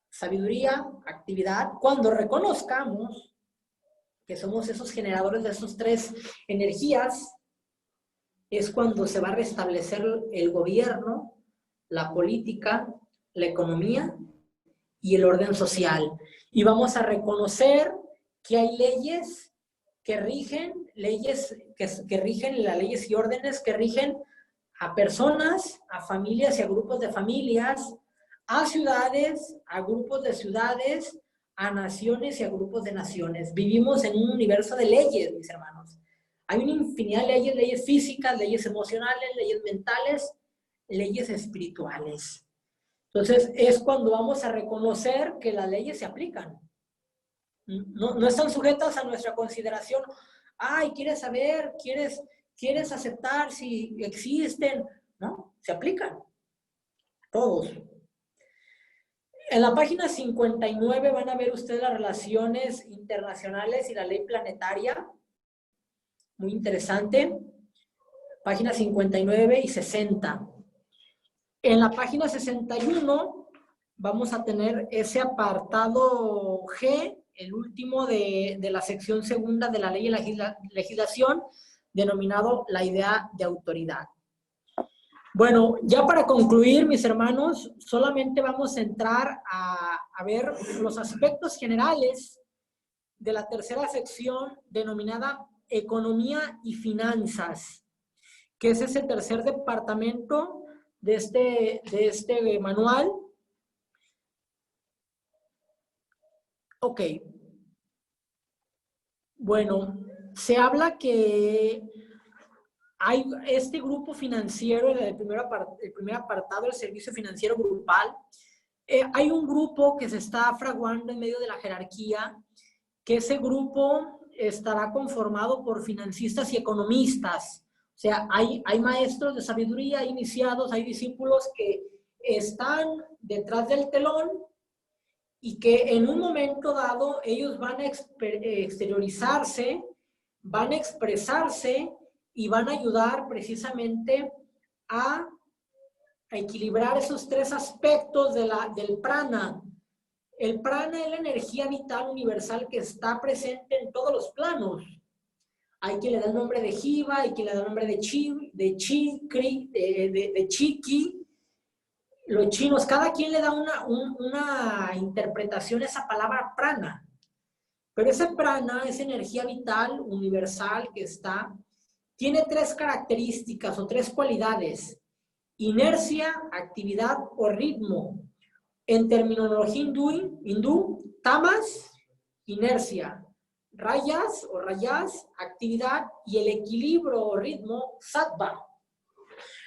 sabiduría, actividad. Cuando reconozcamos que somos esos generadores de esas 3 energías, es cuando se va a restablecer el gobierno, la política, la economía y el orden social. Y vamos a reconocer que hay leyes que rigen, leyes y órdenes que rigen a personas, a familias y a grupos de familias, a ciudades, a grupos de ciudades, a naciones y a grupos de naciones. Vivimos en un universo de leyes, mis hermanos. Hay una infinidad de leyes, leyes físicas, leyes emocionales, leyes mentales, leyes espirituales. Entonces, es cuando vamos a reconocer que las leyes se aplican. No están sujetas a nuestra consideración. Ay, ¿quieres saber? ¿Quieres aceptar si existen? No, se aplican. Todos. En la página 59 van a ver ustedes las relaciones internacionales y la ley planetaria. Muy interesante. Página 59 y 60. En la página 61 vamos a tener ese apartado G, el último de la sección segunda de la ley y legislación, denominado la idea de autoridad. Bueno, ya para concluir, mis hermanos, solamente vamos a entrar a ver los aspectos generales de la tercera sección denominada Economía y Finanzas, que es ese tercer departamento de este manual. Ok. Bueno, se habla que hay este grupo financiero, el primer apartado, el servicio financiero grupal. Hay un grupo que se está fraguando en medio de la jerarquía, que ese grupo estará conformado por financistas y economistas. O sea, hay maestros de sabiduría, hay iniciados, hay discípulos que están detrás del telón y que en un momento dado ellos van a exteriorizarse, van a expresarse y van a ayudar precisamente a equilibrar esos 3 aspectos del prana. El prana es la energía vital universal que está presente en todos los planos. Hay quien le da el nombre de Jiva, hay quien le da el nombre de Chiki. Los chinos, cada quien le da una interpretación a esa palabra prana. Pero ese prana, esa energía vital universal que está, tiene 3 características o 3 cualidades: inercia, actividad o ritmo. En terminología hindú, tamas, inercia, rayas o rayas, actividad, y el equilibrio o ritmo, sattva.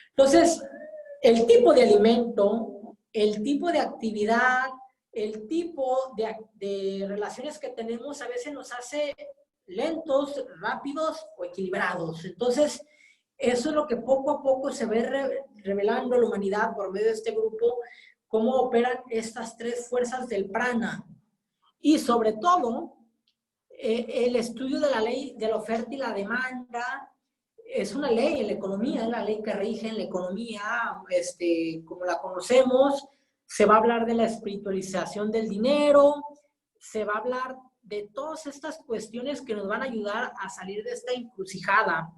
Entonces, el tipo de alimento, el tipo de actividad, el tipo de relaciones que tenemos a veces nos hace lentos, rápidos o equilibrados. Entonces, eso es lo que poco a poco se ve revelando a la humanidad por medio de este grupo, cómo operan estas 3 fuerzas del prana. Y sobre todo, el estudio de la ley de la oferta y la demanda es una ley en la economía, es la ley que rige en la economía, como la conocemos. Se va a hablar de la espiritualización del dinero, se va a hablar de todas estas cuestiones que nos van a ayudar a salir de esta encrucijada.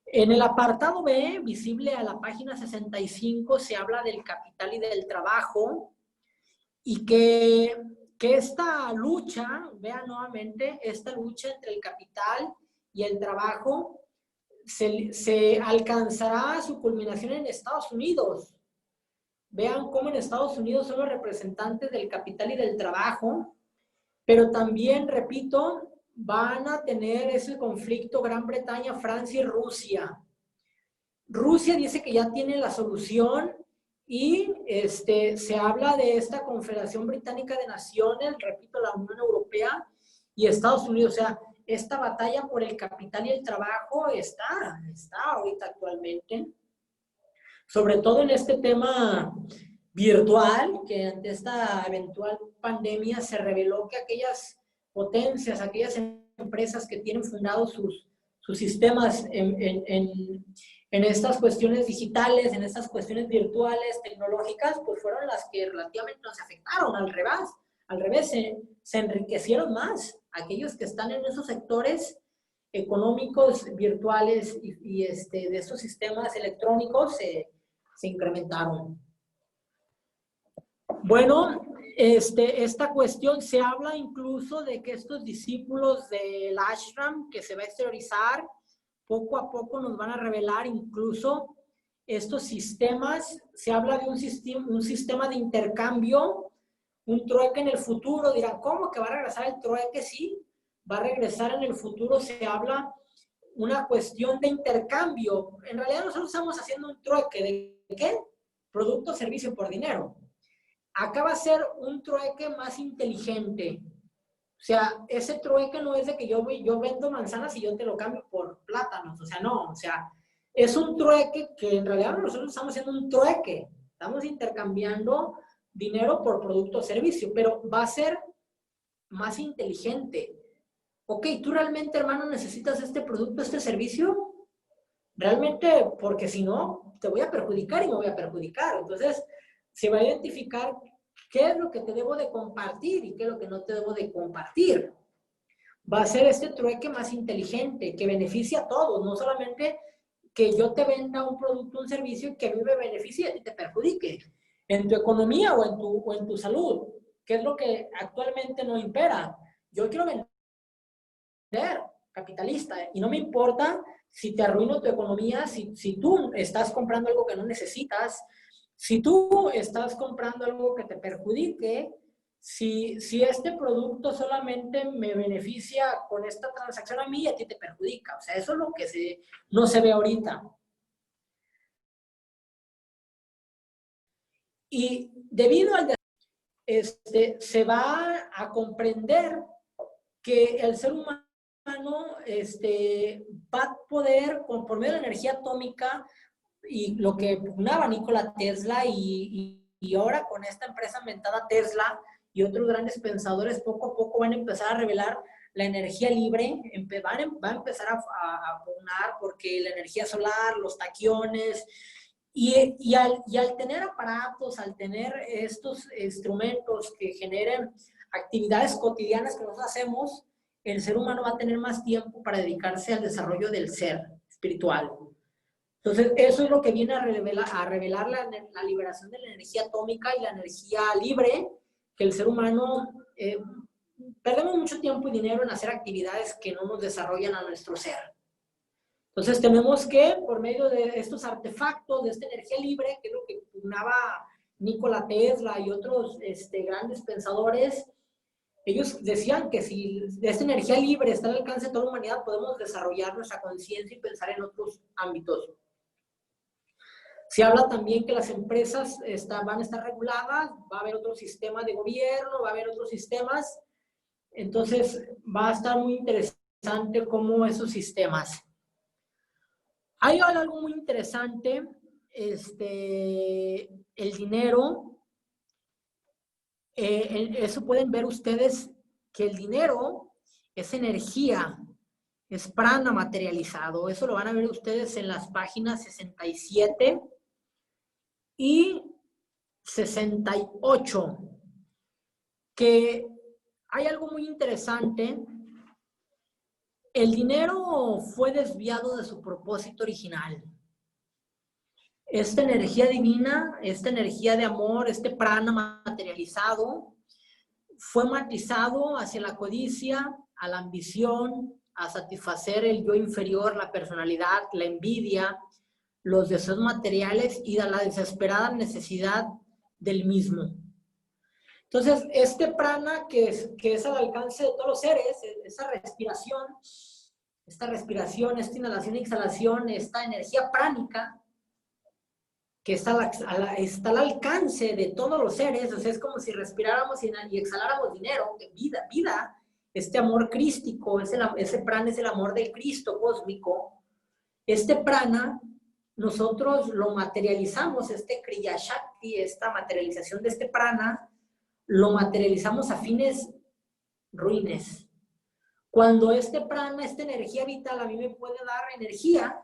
En el apartado B, visible a la página 65, se habla del capital y del trabajo, y que esta lucha, vean nuevamente, esta lucha entre el capital y el trabajo se alcanzará su culminación en Estados Unidos. Vean cómo en Estados Unidos son los representantes del capital y del trabajo, pero también, repito, van a tener ese conflicto Gran Bretaña, Francia y Rusia. Rusia dice que ya tiene la solución y se habla de esta Confederación Británica de Naciones, repito, la Unión Europea y Estados Unidos. O sea, esta batalla por el capital y el trabajo está ahorita actualmente. Sobre todo en este tema virtual, que ante esta eventual pandemia se reveló que aquellas potencias, aquellas empresas que tienen fundados sus sistemas en estas cuestiones digitales, en estas cuestiones virtuales, tecnológicas, pues fueron las que relativamente nos afectaron. Al revés, se enriquecieron más aquellos que están en esos sectores económicos, virtuales y de estos sistemas electrónicos se incrementaron. Bueno, esta cuestión se habla incluso de que estos discípulos del ashram que se va a exteriorizar, poco a poco nos van a revelar incluso estos sistemas. Se habla de un sistema de intercambio, un trueque en el futuro. Dirán, ¿cómo que va a regresar el trueque? Sí, va a regresar en el futuro. Se habla una cuestión de intercambio. En realidad nosotros estamos haciendo un trueque de ¿qué? Producto, servicio por dinero. Acá va a ser un trueque más inteligente. O sea, ese trueque no es de que yo vendo manzanas y yo te lo cambio por plátanos. O sea, no. O sea, es un trueque que en realidad nosotros estamos haciendo un trueque. Estamos intercambiando dinero por producto o servicio, pero va a ser más inteligente. Ok, ¿tú realmente, hermano, necesitas este producto, este servicio? Realmente, porque si no, te voy a perjudicar y me voy a perjudicar. Entonces, se va a identificar qué es lo que te debo de compartir y qué es lo que no te debo de compartir. Va a ser este trueque más inteligente, que beneficia a todos, no solamente que yo te venda un producto, un servicio que a mí me beneficie y a ti te perjudique. En tu economía o en tu salud, que es lo que actualmente no impera. Yo quiero vender, capitalista, y no me importa si te arruino tu economía, si tú estás comprando algo que no necesitas, si tú estás comprando algo que te perjudique, si este producto solamente me beneficia con esta transacción a mí y a ti te perjudica. O sea, eso es lo que no se ve ahorita. Y debido al se va a comprender que el ser humano va a poder, por medio de la energía atómica, y lo que pugnaba Nikola Tesla y ahora con esta empresa inventada Tesla y otros grandes pensadores, poco a poco van a empezar a revelar la energía libre, va a empezar a pugnar porque la energía solar, los taquiones, y al tener aparatos, al tener estos instrumentos que generen actividades cotidianas que nosotros hacemos, el ser humano va a tener más tiempo para dedicarse al desarrollo del ser espiritual. Entonces, eso es lo que viene a revelar la liberación de la energía atómica y la energía libre, que el ser humano perdemos mucho tiempo y dinero en hacer actividades que no nos desarrollan a nuestro ser. Entonces, tenemos que, por medio de estos artefactos, de esta energía libre, que es lo que pugnaba Nikola Tesla y otros grandes pensadores, ellos decían que si esta energía libre está al alcance de toda la humanidad, podemos desarrollar nuestra conciencia y pensar en otros ámbitos. Se habla también que las empresas van a estar reguladas, va a haber otro sistema de gobierno, va a haber otros sistemas. Entonces, va a estar muy interesante cómo esos sistemas. Hay algo muy interesante, el dinero. Eso pueden ver ustedes que el dinero es energía, es prana materializado. Eso lo van a ver ustedes en las páginas 67 y 68, que hay algo muy interesante. El dinero fue desviado de su propósito original. Esta energía divina, esta energía de amor, este prana materializado, fue matizado hacia la codicia, a la ambición, a satisfacer el yo inferior, la personalidad, la envidia, los deseos materiales y a la desesperada necesidad del mismo. Entonces, este prana que es al alcance de todos los seres, esta respiración, esta inhalación y exhalación, esta energía pránica, que está al alcance de todos los seres, o sea, es como si respiráramos y exhaláramos dinero, vida, este amor crístico, ese prana es el amor del Cristo cósmico. Este prana, nosotros lo materializamos, este Kriya Shakti, esta materialización de este prana, lo materializamos a fines ruines. Cuando este prana, esta energía vital a mí me puede dar energía,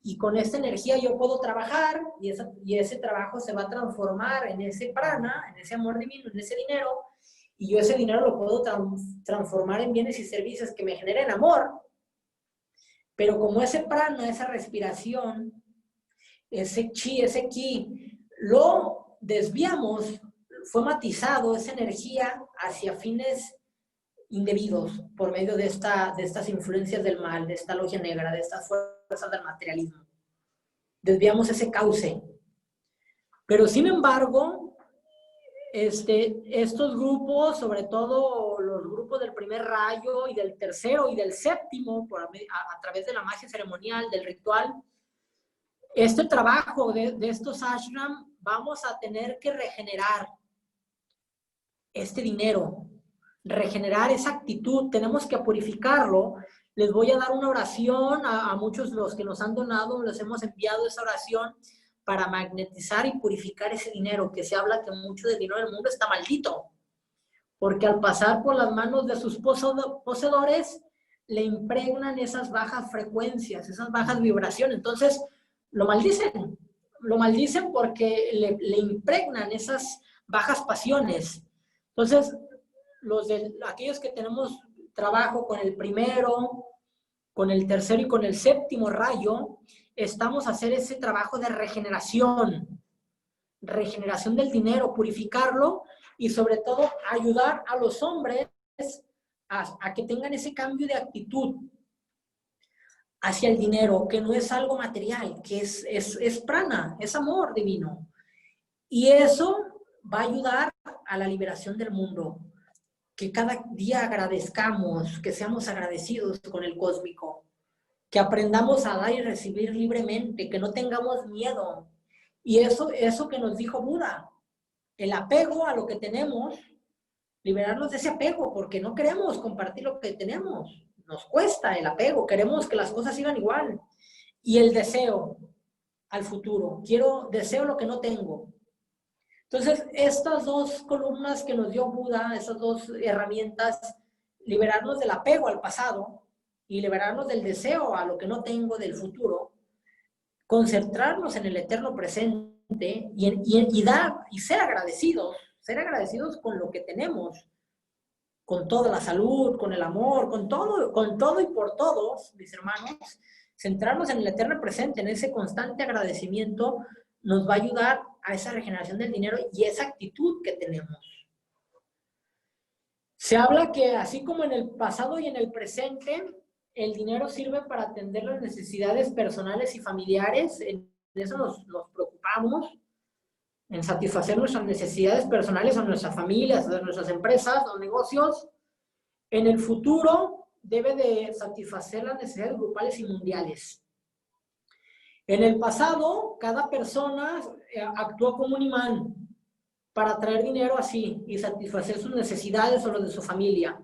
y con esta energía yo puedo trabajar, y ese trabajo se va a transformar en ese prana, en ese amor divino, en ese dinero, y yo ese dinero lo puedo transformar en bienes y servicios que me generen amor. Pero como ese prana, esa respiración, ese chi, ese ki, lo desviamos, fue matizado esa energía hacia fines indebidos por medio de estas influencias del mal, de esta logia negra, de estas fuerzas del materialismo. Desviamos ese cauce. Pero sin embargo, estos grupos, sobre todo los grupos del primer rayo y del tercero y del séptimo, a través de la magia ceremonial, del ritual, este trabajo de estos ashram, vamos a tener que regenerar este dinero, regenerar esa actitud, tenemos que purificarlo. Les voy a dar una oración a muchos de los que nos han donado, les hemos enviado esa oración para magnetizar y purificar ese dinero, que se habla que mucho del dinero del mundo está maldito, porque al pasar por las manos de sus poseedores, le impregnan esas bajas frecuencias, esas bajas vibraciones, entonces lo maldicen porque le impregnan esas bajas pasiones. Entonces, aquellos que tenemos trabajo con el primero, con el tercero y con el séptimo rayo, estamos a hacer ese trabajo de regeneración del dinero, purificarlo y sobre todo ayudar a los hombres a que tengan ese cambio de actitud hacia el dinero, que no es algo material, que es prana, es amor divino. Y eso va a ayudar a la liberación del mundo. Que cada día agradezcamos, que seamos agradecidos con el cósmico, que aprendamos a dar y recibir libremente, que no tengamos miedo. Y eso que nos dijo Buda, el apego a lo que tenemos, liberarnos de ese apego, porque no queremos compartir lo que tenemos. Nos cuesta el apego, queremos que las cosas sigan igual. Y el deseo al futuro, deseo lo que no tengo. Entonces, estas dos columnas que nos dio Buda, esas dos herramientas, liberarnos del apego al pasado y liberarnos del deseo a lo que no tengo del futuro, concentrarnos en el eterno presente y dar y ser agradecidos con lo que tenemos, con toda la salud, con el amor, con todo y por todos, mis hermanos, centrarnos en el eterno presente, en ese constante agradecimiento, nos va a ayudar a esa regeneración del dinero y esa actitud que tenemos. Se habla que así como en el pasado y en el presente, el dinero sirve para atender las necesidades personales y familiares. En eso nos preocupamos, en satisfacer nuestras necesidades personales a nuestras familias, a nuestras empresas o negocios. En el futuro debe de satisfacer las necesidades grupales y mundiales. En el pasado, cada persona actuó como un imán para traer dinero así y satisfacer sus necesidades o las de su familia.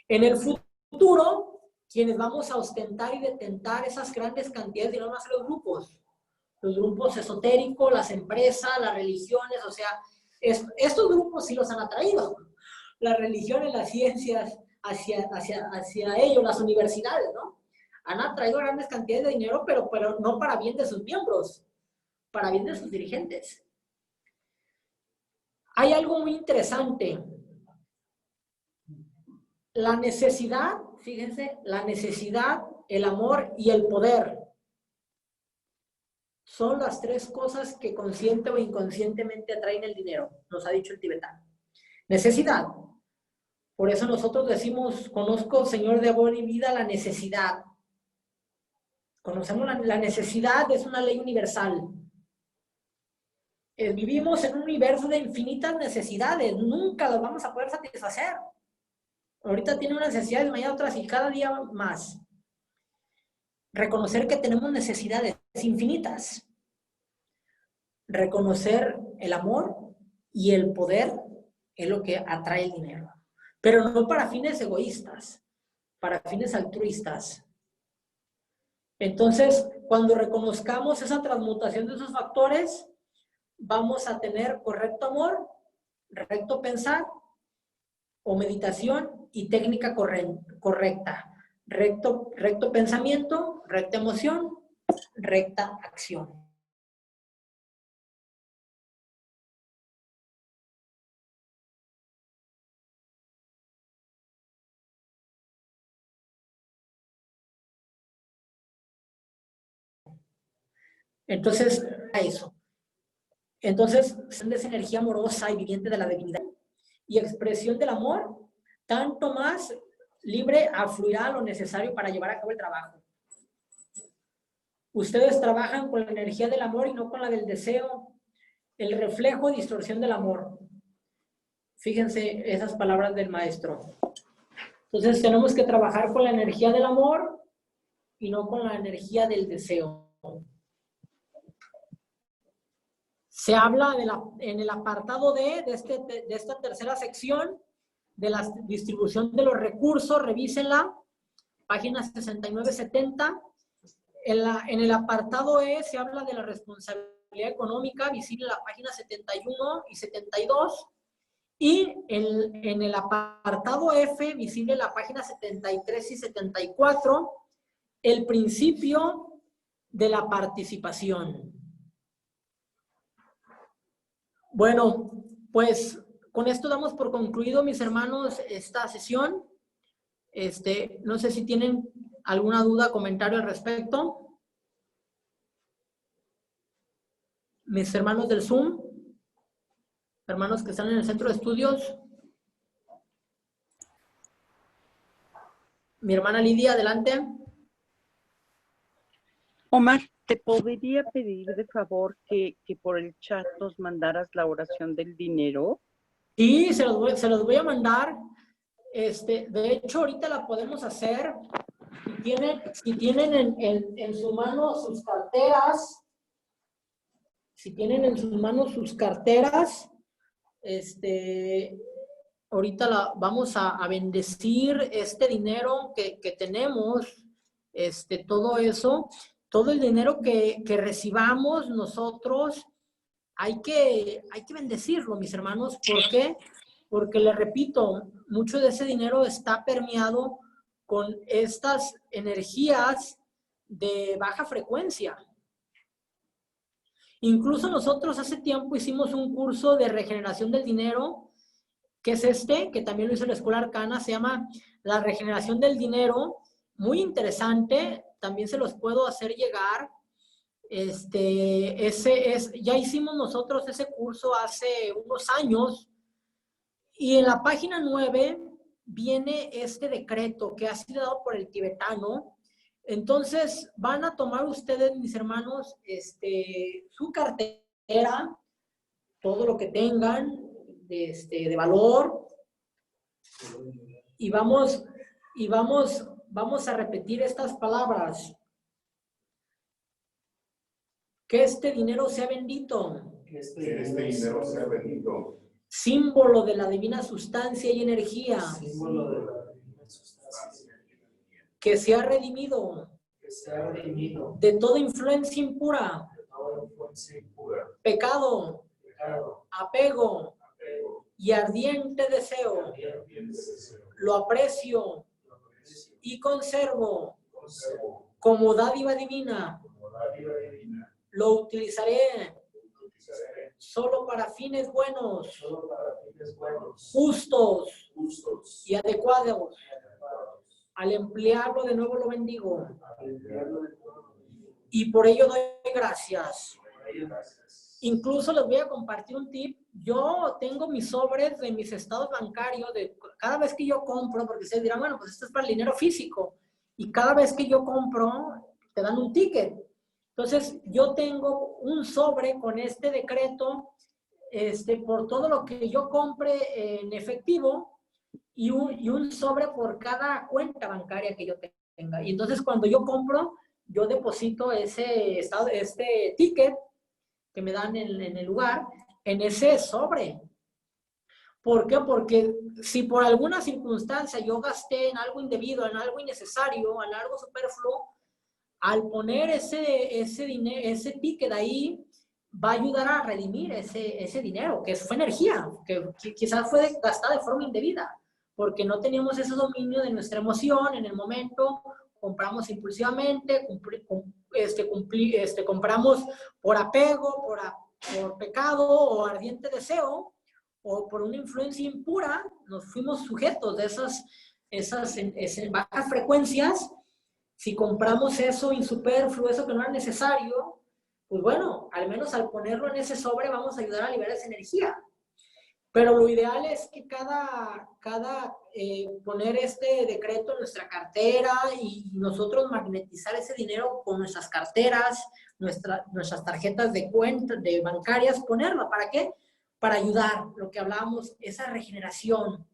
En el futuro, quienes vamos a ostentar y detentar esas grandes cantidades de dinero van a ser los grupos esotéricos, las empresas, las religiones, o sea, estos grupos sí los han atraído. Las religiones, las ciencias, hacia ellos, las universidades, ¿no? Han atraído grandes cantidades de dinero, pero no para bien de sus miembros, para bien de sus dirigentes. Hay algo muy interesante. La necesidad, fíjense, la necesidad, el amor y el poder son las tres cosas que consciente o inconscientemente atraen el dinero, nos ha dicho el tibetano. Necesidad. Por eso nosotros decimos, conozco, Señor de amor y vida, la necesidad. Conocemos la necesidad, es una ley universal. Vivimos en un universo de infinitas necesidades, nunca las vamos a poder satisfacer. Ahorita tiene unas necesidades, mañana otras y cada día más. Reconocer que tenemos necesidades infinitas. Reconocer el amor y el poder es lo que atrae el dinero. Pero no para fines egoístas, para fines altruistas. Entonces, cuando reconozcamos esa transmutación de esos factores, vamos a tener correcto amor, recto pensar, o meditación y técnica correcta. Recto pensamiento, recta emoción, recta acción. Entonces, a eso. Entonces, es energía amorosa y viviente de la divinidad y expresión del amor, tanto más libre afluirá lo necesario para llevar a cabo el trabajo. Ustedes trabajan con la energía del amor y no con la del deseo, el reflejo y distorsión del amor. Fíjense esas palabras del maestro. Entonces, tenemos que trabajar con la energía del amor y no con la energía del deseo. Se habla en el apartado D de esta tercera sección de la distribución de los recursos, revísenla, páginas 69-70. En el apartado E se habla de la responsabilidad económica, visible en la página 71 y 72. Y en el apartado F, visible en la página 73 y 74, el principio de la participación. Bueno, pues con esto damos por concluido, mis hermanos, esta sesión. No sé si tienen alguna duda, comentario al respecto. Mis hermanos del Zoom, hermanos que están en el centro de estudios. Mi hermana Lidia, adelante. Omar, ¿te podría pedir de favor que por el chat nos mandaras la oración del dinero? Sí, se los voy a mandar. De hecho, ahorita la podemos hacer. Si tienen en su mano sus carteras, ahorita vamos a bendecir este dinero que tenemos, todo eso, todo el dinero que recibamos nosotros, hay que bendecirlo, mis hermanos. ¿Por qué? Porque les repito, mucho de ese dinero está permeado con estas energías de baja frecuencia. Incluso nosotros hace tiempo hicimos un curso de regeneración del dinero, que es que también lo hizo la Escuela Arcana, se llama La Regeneración del Dinero, muy interesante, también se los puedo hacer llegar. Ya hicimos nosotros ese curso hace unos años, y en la página 9 viene este decreto que ha sido dado por el tibetano. Entonces, van a tomar ustedes, mis hermanos, su cartera, todo lo que tengan de valor, y vamos a repetir estas palabras. Que este dinero sea bendito. Que este dinero sea bendito. Símbolo de la divina sustancia y energía. Que sea redimido. De toda influencia impura. Pecado. Apego. Y ardiente deseo. Lo aprecio y conservo como dádiva divina. Lo utilizaré solo para fines buenos, justos y adecuados. Al emplearlo de nuevo lo bendigo. Y por ello doy gracias. Incluso les voy a compartir un tip. Yo tengo mis sobres de mis estados bancarios, cada vez que yo compro, porque ustedes dirán, bueno, pues esto es para el dinero físico. Y cada vez que yo compro, te dan un ticket. Entonces, yo tengo un sobre con este decreto, por todo lo que yo compre en efectivo, y un sobre por cada cuenta bancaria que yo tenga. Y entonces, cuando yo compro, yo deposito este ticket que me dan en el lugar, en ese sobre. ¿Por qué? Porque si por alguna circunstancia yo gasté en algo indebido, en algo innecesario, en algo superfluo, al poner ese ticket ahí, va a ayudar a redimir ese dinero, que fue energía, que quizás fue gastada de forma indebida. porque no teníamos ese dominio de nuestra emoción en el momento, compramos impulsivamente, compramos por apego, por pecado o ardiente deseo, o por una influencia impura, nos fuimos sujetos de esas bajas frecuencias. Si compramos eso insuperfluo, eso que no era necesario, pues bueno, al menos al ponerlo en ese sobre vamos a ayudar a liberar esa energía. Pero lo ideal es que poner este decreto en nuestra cartera y nosotros magnetizar ese dinero con nuestras carteras, nuestras tarjetas de cuenta, de bancarias, ponerlo. ¿Para qué? Para ayudar, lo que hablábamos, esa regeneración.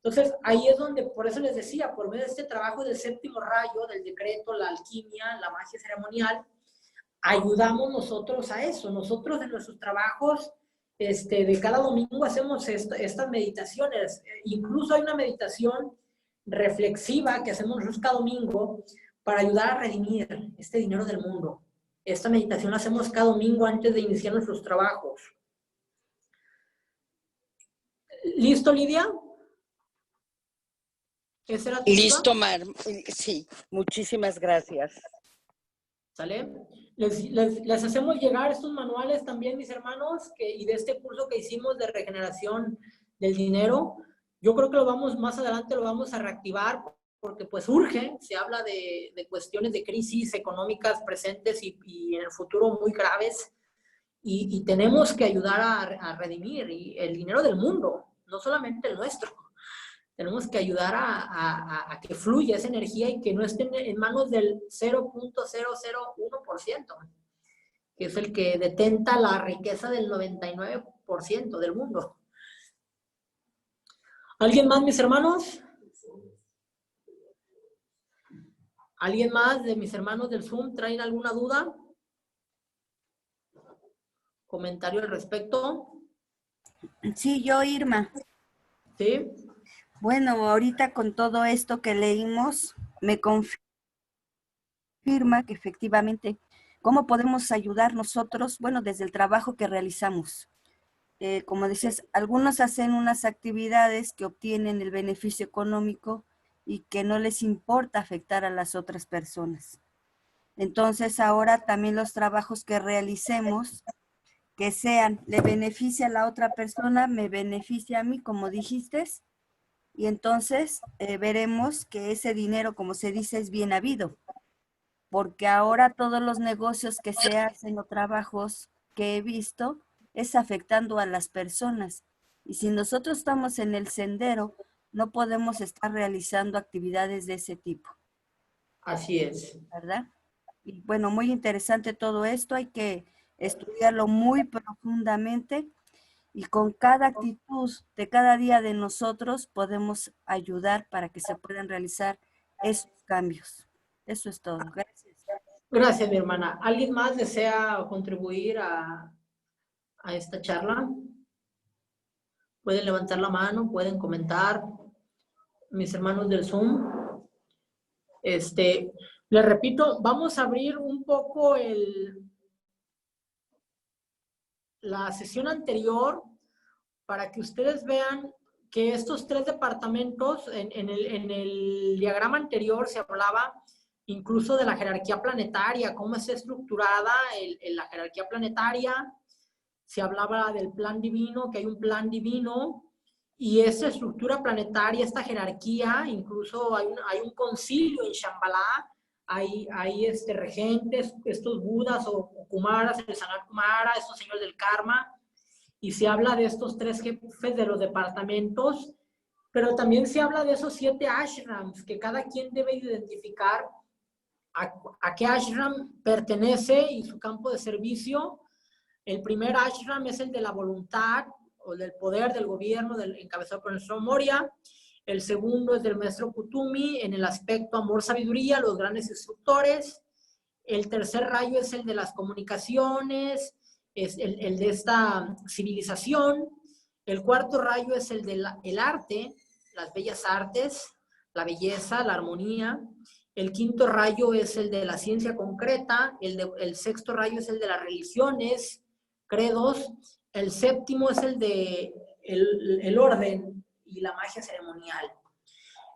Entonces, ahí es donde, por eso les decía, por medio de este trabajo del séptimo rayo, del decreto, la alquimia, la magia ceremonial, ayudamos nosotros a eso. Nosotros en nuestros trabajos, de cada domingo hacemos estas meditaciones. Incluso hay una meditación reflexiva que hacemos nosotros cada domingo para ayudar a redimir este dinero del mundo. Esta meditación la hacemos cada domingo antes de iniciar nuestros trabajos. ¿Listo, Lidia? ¿Esa era tu duda? Listo, Mar. Sí, muchísimas gracias. ¿Sale? Les hacemos llegar estos manuales también, mis hermanos, y de este curso que hicimos de regeneración del dinero. Yo creo que más adelante lo vamos a reactivar porque pues urge, se habla de cuestiones de crisis económicas presentes y en el futuro muy graves, y tenemos que ayudar a redimir el dinero del mundo, no solamente el nuestro. Tenemos que ayudar a que fluya esa energía y que no esté en manos del 0.001%, que es el que detenta la riqueza del 99% del mundo. ¿Alguien más, mis hermanos? ¿Alguien más de mis hermanos del Zoom traen alguna duda? ¿Comentario al respecto? Sí, yo, Irma. ¿Sí? Bueno, ahorita con todo esto que leímos, me confirma que efectivamente, ¿cómo podemos ayudar nosotros? Bueno, desde el trabajo que realizamos. Como dices, algunos hacen unas actividades que obtienen el beneficio económico y que no les importa afectar a las otras personas. Entonces, ahora también los trabajos que realicemos, que sean, le beneficia a la otra persona, me beneficia a mí, como dijiste, y entonces veremos que ese dinero, como se dice, es bien habido, porque ahora todos los negocios que se hacen o trabajos que he visto es afectando a las personas. Y si nosotros estamos en el sendero, no podemos estar realizando actividades de ese tipo. Así es. ¿Verdad? Y bueno, muy interesante todo esto, hay que estudiarlo muy profundamente y con cada actitud de cada día de nosotros podemos ayudar para que se puedan realizar esos cambios. Eso es todo. Gracias. Gracias, mi hermana. ¿Alguien más desea contribuir a esta charla? Pueden levantar la mano, pueden comentar. Mis hermanos del Zoom. Les repito, vamos a abrir un poco la sesión anterior para que ustedes vean que estos tres departamentos, en el diagrama anterior se hablaba incluso de la jerarquía planetaria, cómo es estructurada la jerarquía planetaria. Se hablaba del plan divino, que hay un plan divino, y esa estructura planetaria, esta jerarquía, incluso hay un concilio en Shambhala, hay regentes, estos budas o kumaras, el Sanat Kumara, estos señores del karma, y se habla de estos tres jefes de los departamentos, pero también se habla de esos 7 ashrams, que cada quien debe identificar a qué ashram pertenece y su campo de servicio. El primer ashram es el de la voluntad o del poder del gobierno encabezado por el maestro Moria. El segundo es del maestro Kutumi en el aspecto amor-sabiduría, los grandes instructores. El tercer rayo es el de las comunicaciones, es el de esta civilización. El cuarto rayo es el del arte, las bellas artes, la belleza, la armonía. El quinto rayo es el de la ciencia concreta. El sexto rayo es el de las religiones, credos. El séptimo es el de el orden y la magia ceremonial.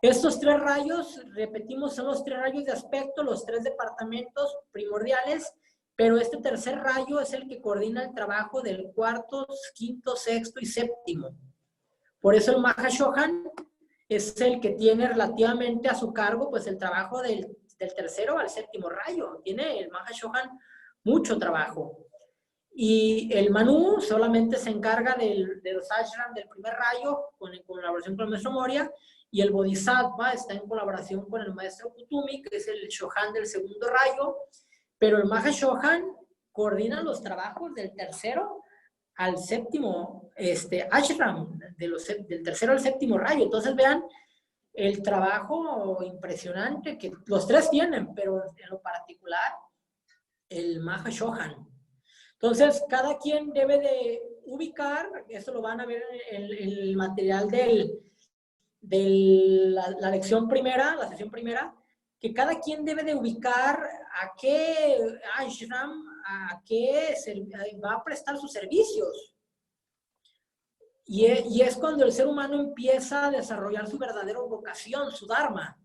Estos 3 rayos, repetimos, son los 3 rayos de aspecto, los 3 departamentos primordiales, pero este tercer rayo es el que coordina el trabajo del cuarto, quinto, sexto y séptimo. Por eso el Mahashohan es el que tiene relativamente a su cargo pues el trabajo del tercero al séptimo rayo. Tiene el Mahashohan mucho trabajo. Y el Manu solamente se encarga de los ashram del primer rayo, en colaboración con el maestro Moria, y el Bodhisattva está en colaboración con el maestro Kutumi, que es el Shohan del segundo rayo, pero el Mahashohan coordina los trabajos del tercero al séptimo ashram, del tercero al séptimo rayo. Entonces vean el trabajo impresionante que los 3 tienen, pero en lo particular el Mahashohan. Entonces, cada quien debe de ubicar, esto lo van a ver en el material de la lección primera, la sesión primera, que cada quien debe de ubicar a qué ashram, a qué va a prestar sus servicios. Y es cuando el ser humano empieza a desarrollar su verdadera vocación, su dharma.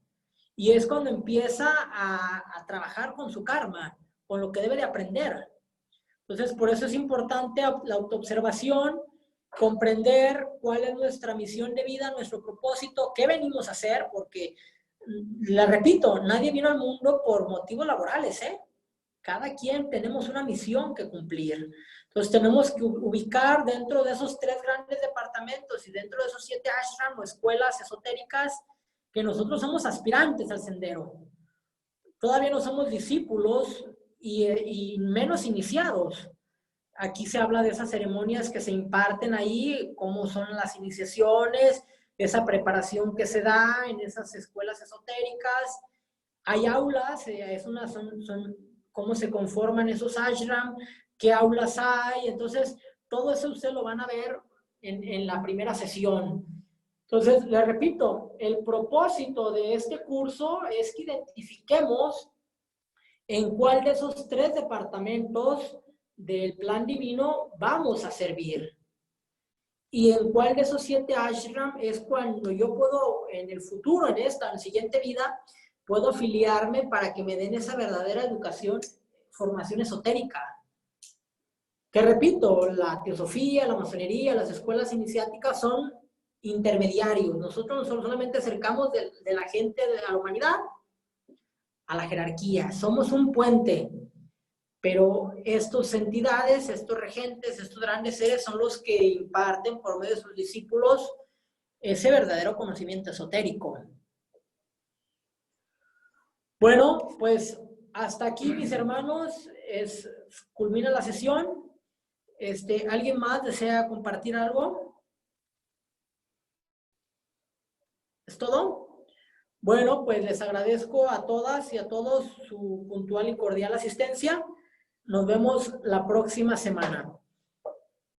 Y es cuando empieza a trabajar con su karma, con lo que debe de aprender. Entonces, por eso es importante la autoobservación, comprender cuál es nuestra misión de vida, nuestro propósito, qué venimos a hacer, porque, le repito, nadie vino al mundo por motivos laborales, ¿eh? Cada quien tenemos una misión que cumplir. Entonces, tenemos que ubicar dentro de esos 3 grandes departamentos y dentro de esos 7 ashram o escuelas esotéricas que nosotros somos aspirantes al sendero. Todavía no somos discípulos, y menos iniciados. Aquí se habla de esas ceremonias que se imparten ahí, cómo son las iniciaciones, esa preparación que se da en esas escuelas esotéricas. Hay aulas, son cómo se conforman esos ashram, qué aulas hay. Entonces, todo eso ustedes lo van a ver en la primera sesión. Entonces, les repito, el propósito de este curso es que identifiquemos en cuál de esos 3 departamentos del plan divino vamos a servir. Y en cuál de esos 7 ashram es cuando yo puedo, en el futuro, en la siguiente vida, puedo afiliarme para que me den esa verdadera educación, formación esotérica. Que repito, la teosofía, la masonería, las escuelas iniciáticas son intermediarios. Nosotros solamente acercamos de la gente a la humanidad a la jerarquía. Somos un puente, pero estas entidades, estos regentes, estos grandes seres son los que imparten por medio de sus discípulos ese verdadero conocimiento esotérico. Bueno, pues hasta aquí, mis hermanos, culmina la sesión. ¿Alguien más desea compartir algo? ¿Es todo? Bueno, pues les agradezco a todas y a todos su puntual y cordial asistencia. Nos vemos la próxima semana.